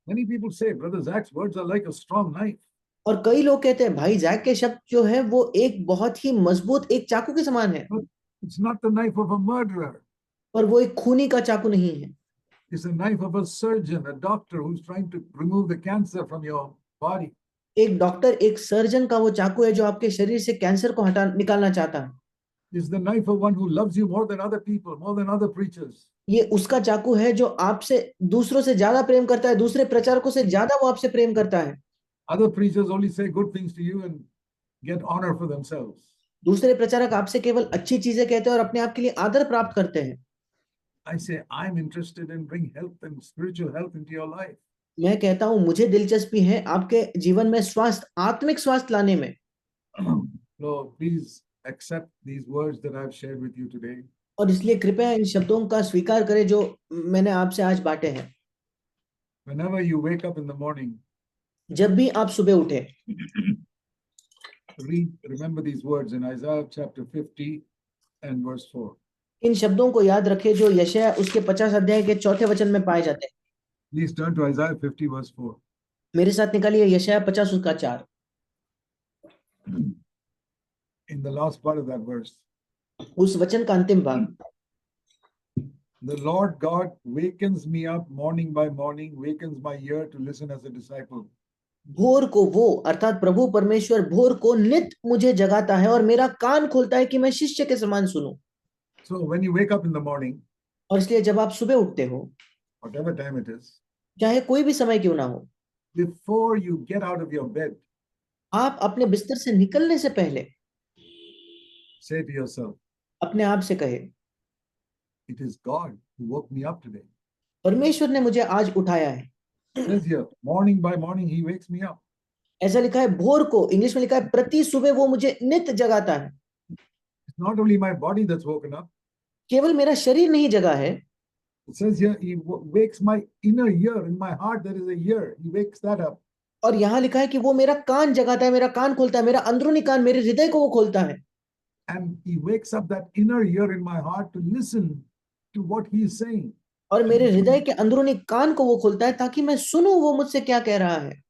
Many people say, Brother Zach's words are like a strong knife. और कई लोग कहते हैं भाई जैक के शब्द जो है वो एक बहुत ही मजबूत एक चाकू के समान है। But it's not the knife of a murderer. पर वो एक खूनी का चाकू नहीं है। It's a knife of a surgeon, a doctor who's trying to remove the cancer from your body. एक डॉक्टर, एक सर्जन का वो चाकू है जो आपके शरीर से कैंसर को निकालना चाहता है। It's the knife of one who loves you more than other people, more than other preachers. ये उसका चाकू है जो आपसे दूसरों से ज्यादा प्रेम करता है, दूसरे प्रचारकों से ज्यादा वो आपसे प्रेम करता है। Other preachers only say good things to you and get honor for themselves. दूसरे प्रचारक आपसे केवल अच्छी चीजें कहते हैं और अपने आप के लिए आदर प्राप्त करते हैं। I say, I'm interested in bring health and spiritual health into your life. मैं कहता हूं मुझे दिलचस्पी है आपके जीवन में स्वास्थ्य, आत्मिक स्वास्थ्य लाने में। So please accept these words that I've shared with you today. और इसलिए कृपया इन शब्दों का स्वीकार करें जो मैंने आपसे आज बांटे हैं। Whenever you wake up in the morning, जब भी आप सुबह उठे, remember these words in Isaiah chapter 50 and verse 4. इन शब्दों को याद रखें जो यशायाह उसके 50 अध्याय के 4थे वचन में पाए जाते हैं। Please turn to Isaiah 50 verse 4. मेरे साथ निकालिए यशायाह 50 उसका 4। In the last part of that verse, उस वचन का अंतिम भाग, the Lord God wakens me up morning by morning, wakens my ear to listen as a disciple. भोर को वो अर्थात प्रभु परमेश्वर भोर को नित मुझे जगाता है और मेरा कान खोलता है कि मैं शिष्य के समान सुनूं। So when you wake up in the morning, और इसलिए जब आप सुबह उठते हो, whatever time it is, चाहे कोई भी समय क्यों ना हो, before you get out of your bed, आप अपने बिस्तर से निकलने से पहले say to yourself, अपने आप से कहे, it is God who woke me up today. परमेश्वर ने मुझे आज उठाया है। It says here, morning by morning he wakes me up. ऐसा लिखा है, भोर को इंग्लिश में लिखा है प्रति सुबह वो मुझे नित जगाता है। It's not only my body that's woken up. केवल मेरा शरीर नहीं जगा है। It says here, he wakes my inner ear. In my heart there is a ear. He wakes that up. और यहाँ लिखा है कि वो मेरा कान जगाता है, मेरा कान खोलता है, मेरा अंदरूनी कान, मेरे हृदय को वो खोलता है। and he wakes up that inner ear in my heart to listen to what he is saying. और मेरे हृदय के अंदरूनी कान को वो खोलता है ताकि मैं सुनूं वो मुझसे क्या कह रहा है।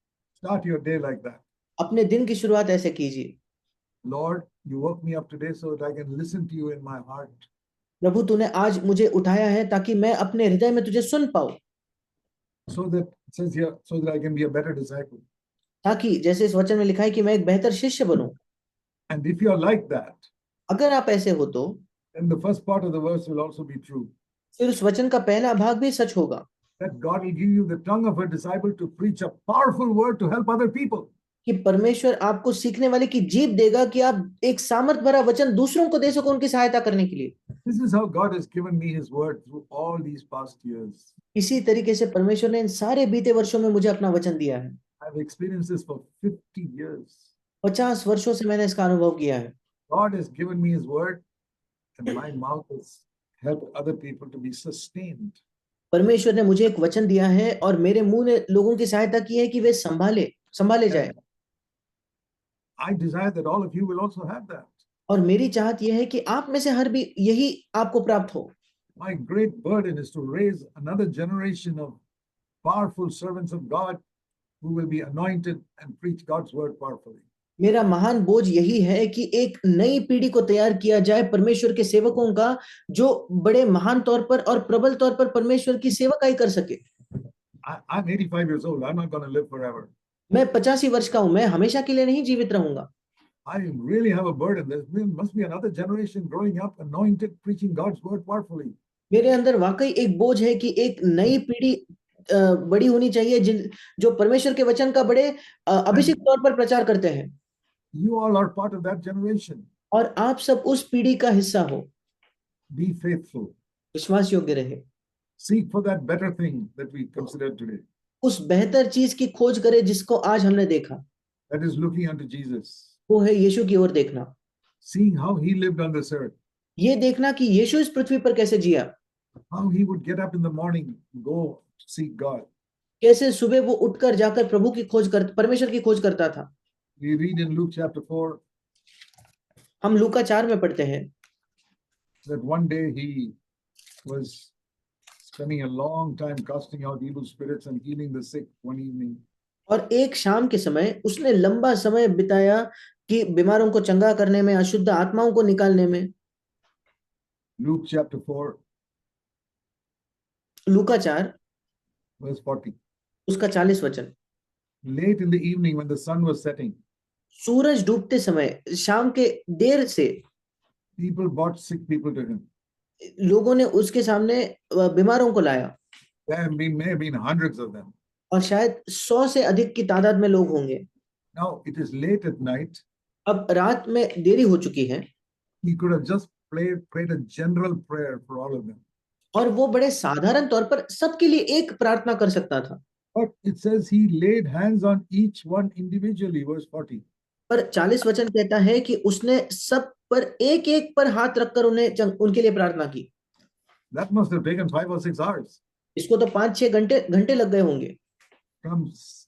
Start your day like that. अपने दिन की शुरुआत ऐसे कीजिए। Lord, you woke me up today so that I can listen to you in my heart. प्रभु तूने आज मुझे उठाया है ताकि मैं अपने हृदय में तुझे सुन पाऊं, So that it says here, so that I can be a better disciple. ताकि जैसे इस वचन में लिखा है कि मैं एक बेहतर शिष्य बनूं। And if you are like that, अगर आप ऐसे हो तो then the first part of the verse will also be true. फिर उस वचन का पहला भाग भी सच होगा That God will give you the tongue of a disciple to preach a powerful word to help other people. कि परमेश्वर आपको सीखने वाले की जीभ देगा कि आप एक सामर्थ भरा वचन दूसरों को दे सको उनकी सहायता करने के लिए। This is how God has given me his word through all these past years. इसी तरीके से परमेश्वर ने इन सारे बीते वर्षों में मुझे अपना वचन दिया है। I've experienced this for 50 years. 50 वर्षों से मैंने इसका अनुभव किया है। God has given me his word and my mouth has helped other people to be sustained. परमेश्वर ने मुझे एक वचन दिया है और मेरे मुंह ने लोगों की सहायता की है कि वे संभाले जाए। I desire that all of you will also have that. और मेरी चाहत यह है कि आप में से हर भी यही आपको प्राप्त हो। My great burden is to raise another generation of powerful servants of God who will be anointed and preach God's word powerfully. मेरा महान बोझ यही है कि एक नई पीढ़ी को तैयार किया जाए परमेश्वर के सेवकों का, जो बड़े महान तौर पर और प्रबल तौर पर परमेश्वर की सेवकाई कर सके। I'm 85 years old. I'm not going to live forever. मैं 85 वर्ष का हूं, मैं हमेशा के लिए नहीं जीवित रहूंगा। I really have a burden. There must be another generation growing up, anointed, preaching God's word powerfully. मेरे अंदर वाकई एक बोझ है कि एक नई पीढ़ी बड़ी होनी चाहिए जो परमेश्वर के वचन का बड़े अभिषेक तौर पर प्रचार करते हैं। You all are part of that generation. और आप सब उस पीढ़ी का हिस्सा हो। Be faithful. विश्वास योग्य रहे। Seek for that better thing that we considered today. उस बेहतर चीज की खोज करें जिसको आज हमने देखा। That is looking unto Jesus. वो है यीशु की ओर देखना। Seeing how he lived on this earth. ये देखना कि यीशु इस पृथ्वी पर कैसे जिया। How he would get up in the morning, go to seek God. कैसे सुबह वो उठकर जाकर प्रभु की खोज कर परमेश्वर की खोज करता था। We read in Luke chapter 4 हम लूका 4 में पढ़ते हैं that one day he was spending a long time casting out evil spirits and healing the sick one evening. और एक शाम के समय उसने लंबा समय बिताया कि बीमारों को चंगा करने में, अशुद्ध आत्माओं को निकालने में। Luke chapter 4 लूका 4 verse 40. उसका 40 वचन। Late in the evening when the sun was setting, सूरज डूबते समय, शाम के देर से people brought sick people to him. लोगों ने उसके सामने बीमारों को लाया। There may have been hundreds of them. और शायद 100 से अधिक की तादाद में लोग होंगे। Now it is late at night. अब रात में देरी हो चुकी है। He could have just prayed a general prayer for all of them. और वो बड़े साधारण तौर पर सबके लिए एक प्रार्थना कर सकता था। But it says he laid hands on each one individually, verse 40. पर 40 वचन कहता है कि उसने सब पर एक एक पर हाथ रखकर उनके लिए प्रार्थना की। That must have taken 5 or 6 hours. इसको तो 5-6 घंटे लग गए होंगे।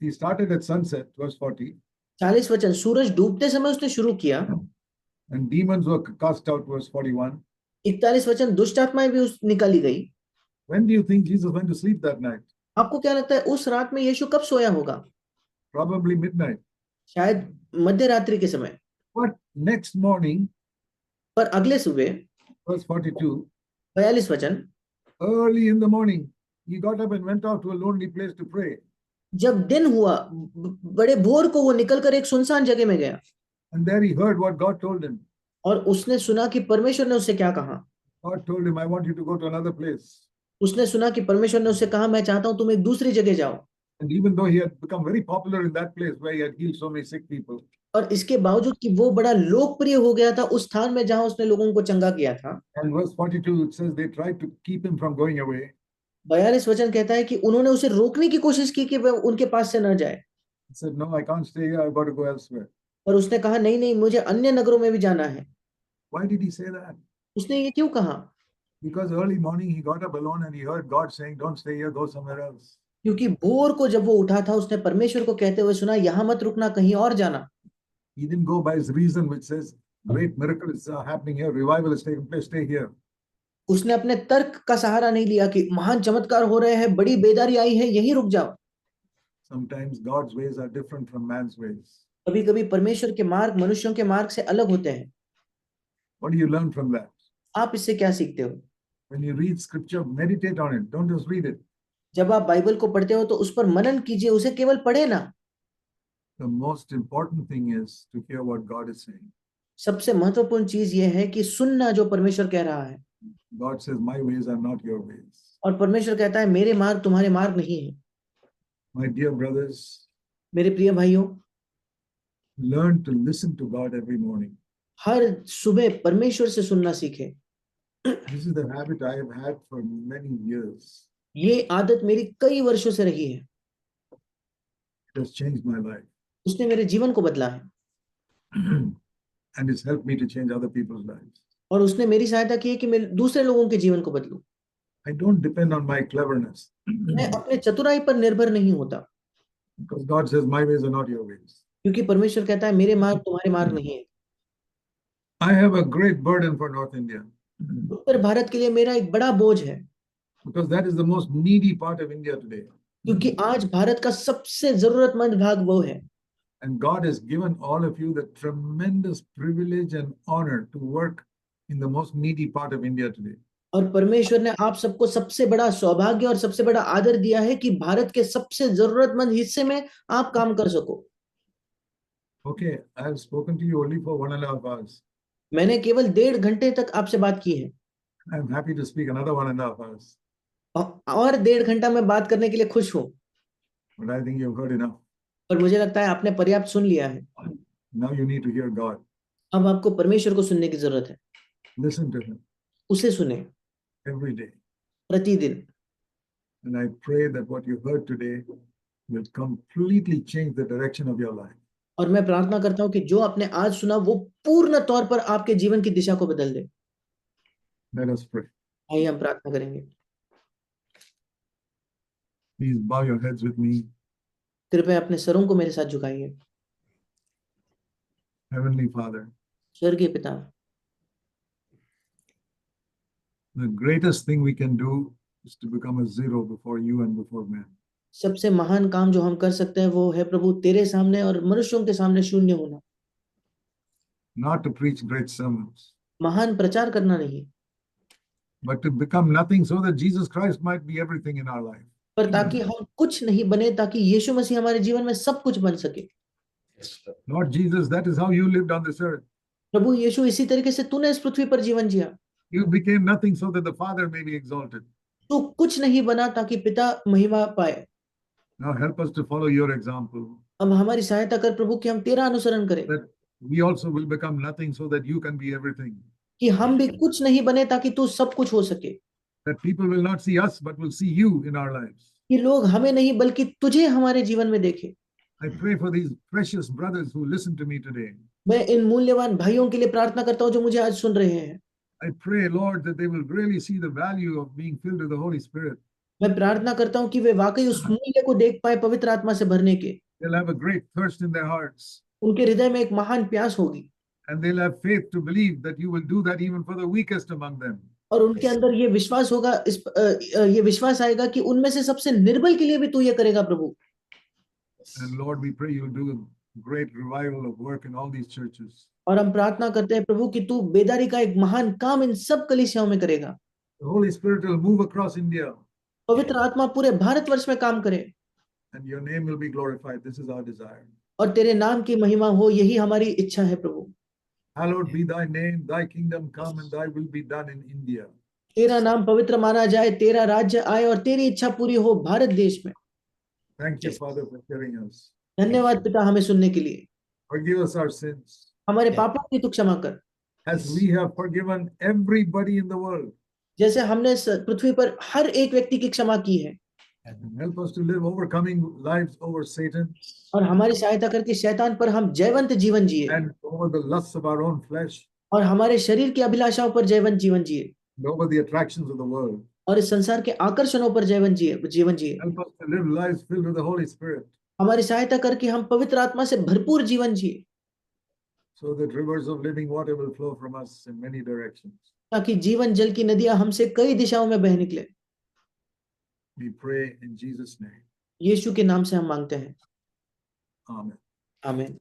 He started at sunset, verse 40. 40 वचन, सूरज डूबते समय उसने शुरू किया। And demons were cast out, verse 41. 41 वचन, दुष्ट आत्माएं भी निकाली गई। When do you think Jesus went to sleep that night? आपको क्या लगता है उस रात में यीशु कब सोया होगा? Probably midnight. शायद मध्य रात्रि के समय। But next morning, पर अगले सुबह, verse 42, 42 वचन, early in the morning, he got up and went out to a lonely place to pray. जब दिन हुआ, बड़े भोर को वो निकलकर एक सुनसान जगह में गया। And there he heard what God told him. और उसने सुना कि परमेश्वर ने उससे क्या कहा। God told him, I want you to go to another place. उसने सुना कि परमेश्वर ने उससे कहा, मैं चाहता हूं तुम एक दूसरी जगह जाओ। And even though he had become very popular in that place where he had healed so many sick people, और इसके बावजूद कि वो बड़ा लोकप्रिय हो गया था उस स्थान में जहां उसने लोगों को चंगा किया था। and verse 42 it says they tried to keep him from going away. 42 वचन कहता है कि उन्होंने उसे रोकने की कोशिश की कि वह उनके पास से न जाए। He said, no, I can't stay here, I've got to go elsewhere. और उसने कहा, नहीं नहीं, मुझे अन्य नगरों में भी जाना है। Why did he say that? उसने ये क्यों कहा? Because early morning he got up alone and he heard God saying, don't stay here, go somewhere else. क्योंकि भोर को जब वो उठा था उसने परमेश्वर को कहते हुए सुना, यहाँ मत रुकना, कहीं और जाना। He didn't go by his reason which says, Great miracle is happening here. Revival is taking place. Stay here. उसने अपने तर्क का सहारा नहीं लिया कि महान चमत्कार हो रहे हैं, बड़ी बेदारी आई है, यहीं रुक जाओ। Sometimes God's ways are different from man's ways. कभी कभी परमेश्वर के मार्ग मनुष्यों के मार्ग से अलग होते हैं। What do you learn from that? आप इससे क्या सीखते हो? When you read scripture, meditate on it. Don't just read it. जब आप बाइबल को पढ़ते हो तो उस पर मनन कीजिए, उसे केवल पढ़े ना। The most important thing is to hear what God is saying. सबसे महत्वपूर्ण चीज यह है कि सुनना जो परमेश्वर कह रहा है। God says, my ways are not your ways. और परमेश्वर कहता है मेरे मार्ग तुम्हारे मार्ग नहीं है। My dear brothers, मेरे प्रिय भाइयों, learn to listen to God every morning. हर सुबह परमेश्वर से सुनना सीखे। This is the habit I have had for many years. ये आदत मेरी कई वर्षों से रही है। It has changed my life. उसने मेरे जीवन को बदला है। And it's helped me to change other people's lives. और उसने मेरी सहायता की है कि मैं दूसरे लोगों के जीवन को बदलूं। I don't depend on my cleverness. मैं अपने चतुराई पर निर्भर नहीं होता, Because God says, my ways are not your ways. क्योंकि परमेश्वर कहता है मेरे मार्ग तुम्हारे मार्ग नहीं है। I have a great burden for North India. उत्तर भारत के लिए मेरा एक बड़ा बोझ है, Because that is the most needy part of India today. क्योंकि आज भारत का सबसे जरूरतमंद भाग वो है। And God has given all of you the tremendous privilege and honor to work in the most needy part of India today. और परमेश्वर ने आप सबको सबसे बड़ा सौभाग्य और सबसे बड़ा आदर दिया है कि भारत के सबसे जरूरतमंद हिस्से में आप काम कर सको। Okay, I have spoken to you only for 1.5 hours. मैंने केवल 1.5 घंटे तक आपसे बात की है। I am happy to speak another 1.5 hours. और 1.5 घंटा मैं बात करने के लिए खुश हूँ। But I think you've heard enough. और मुझे लगता है आपने पर्याप्त सुन लिया है। Now you need to hear God. अब आपको परमेश्वर को सुनने की जरूरत है। Listen to Him उसे सुने every day. प्रतिदिन। And I pray that what you heard today will completely change the direction of your life. और मैं प्रार्थना करता हूँ कि जो आपने आज सुना वो पूर्ण तौर पर आपके जीवन की दिशा को बदल दे। Let us pray. आइए हम प्रार्थना करेंगे। Please bow your heads with me. कृपया अपने सरों को मेरे साथ झुकाइए। Heavenly Father, स्वर्गीय पिता, the greatest thing we can do is to become a zero before you and before man. सबसे महान काम जो हम कर सकते हैं वो है प्रभु तेरे सामने और मनुष्यों के सामने शून्य होना। Not to preach great sermons, महान प्रचार करना नहीं, but to become nothing so that Jesus Christ might be everything in our life. पर ताकि हम कुछ नहीं बने, ताकि यीशु मसीह हमारे जीवन में सब कुछ बन सके। Lord Jesus, that is how you lived on this earth. प्रभु यीशु, इसी तरीके से तूने इस पृथ्वी पर जीवन जिया। You became nothing so that the Father may be exalted. तू कुछ नहीं बना ताकि पिता महिमा पाए। Now help us to follow your example. अब हमारी सहायता कर प्रभु कि हम तेरा अनुसरण करें, That we also will become nothing so that you can be everything. कि हम भी कुछ नहीं बने ताकि तू सब कुछ हो सके। That people will not see us but will see you in our lives. कि लोग हमें नहीं बल्कि तुझे हमारे जीवन में देखें। I pray for these precious brothers who listen to me today. मैं इन मूल्यवान भाइयों के लिए प्रार्थना करता हूँ जो मुझे आज सुन रहे हैं। I pray, Lord, that they will really see the value of being filled with the Holy Spirit. मैं प्रार्थना करता हूँ कि वे वाकई उस मूल्य को देख पाए पवित्र आत्मा से भरने के। They'll have a great thirst in their hearts. उनके हृदय में एक महान प्यास होगी। And they'll have faith to believe that you will do that even for the weakest among them. और उनके अंदर ये विश्वास होगा, ये विश्वास आएगा कि उनमें से सबसे निर्बल के लिए भी तू ये करेगा प्रभु। And Lord, we pray you'll do a great revival of work in all these churches. और हम प्रार्थना करते हैं प्रभु कि तू बेदारी का एक महान काम इन सब कलीसियाओं में करेगा। The Holy Spirit will move across India. पवित्र आत्मा पूरे भारतवर्ष में काम करे। And your name will be glorified. This is our desire. और तेरे नाम की महिमा हो, यही हमारी इच्छा है प्रभु। Hallowed be thy name, thy kingdom come and thy will be done in India. तेरा नाम पवित्र माना जाए, तेरा राज्य आए और तेरी इच्छा पूरी हो भारत देश में। Thank you, Father, for hearing us. धन्यवाद पिता हमें सुनने के लिए। Forgive us our sins, हमारे पापों की तू क्षमा कर, as we have forgiven everybody in the world. जैसे हमने इस पृथ्वी पर हर एक व्यक्ति की क्षमा की है। And help us to live overcoming lives over Satan और हमारी सहायता करके शैतान पर हम जयवंत जीवन जिए, and over the lusts of our own flesh और हमारे शरीर की अभिलाषाओं पर जयवंत जीवन जिए, and over the attractions of the world. और इस संसार के आकर्षणों पर जीवन जिए। Help us to live lives filled with the Holy Spirit. हमारी सहायता करके हम पवित्र आत्मा से भरपूर जीवन जिए। so that rivers of living water will flow from us in many directions. ताकि जीवन जल की नदियां हमसे कई दिशाओं में बह निकले। We pray in Jesus' name. यीशु के नाम से हम मांगते हैं, Amen. आमीन।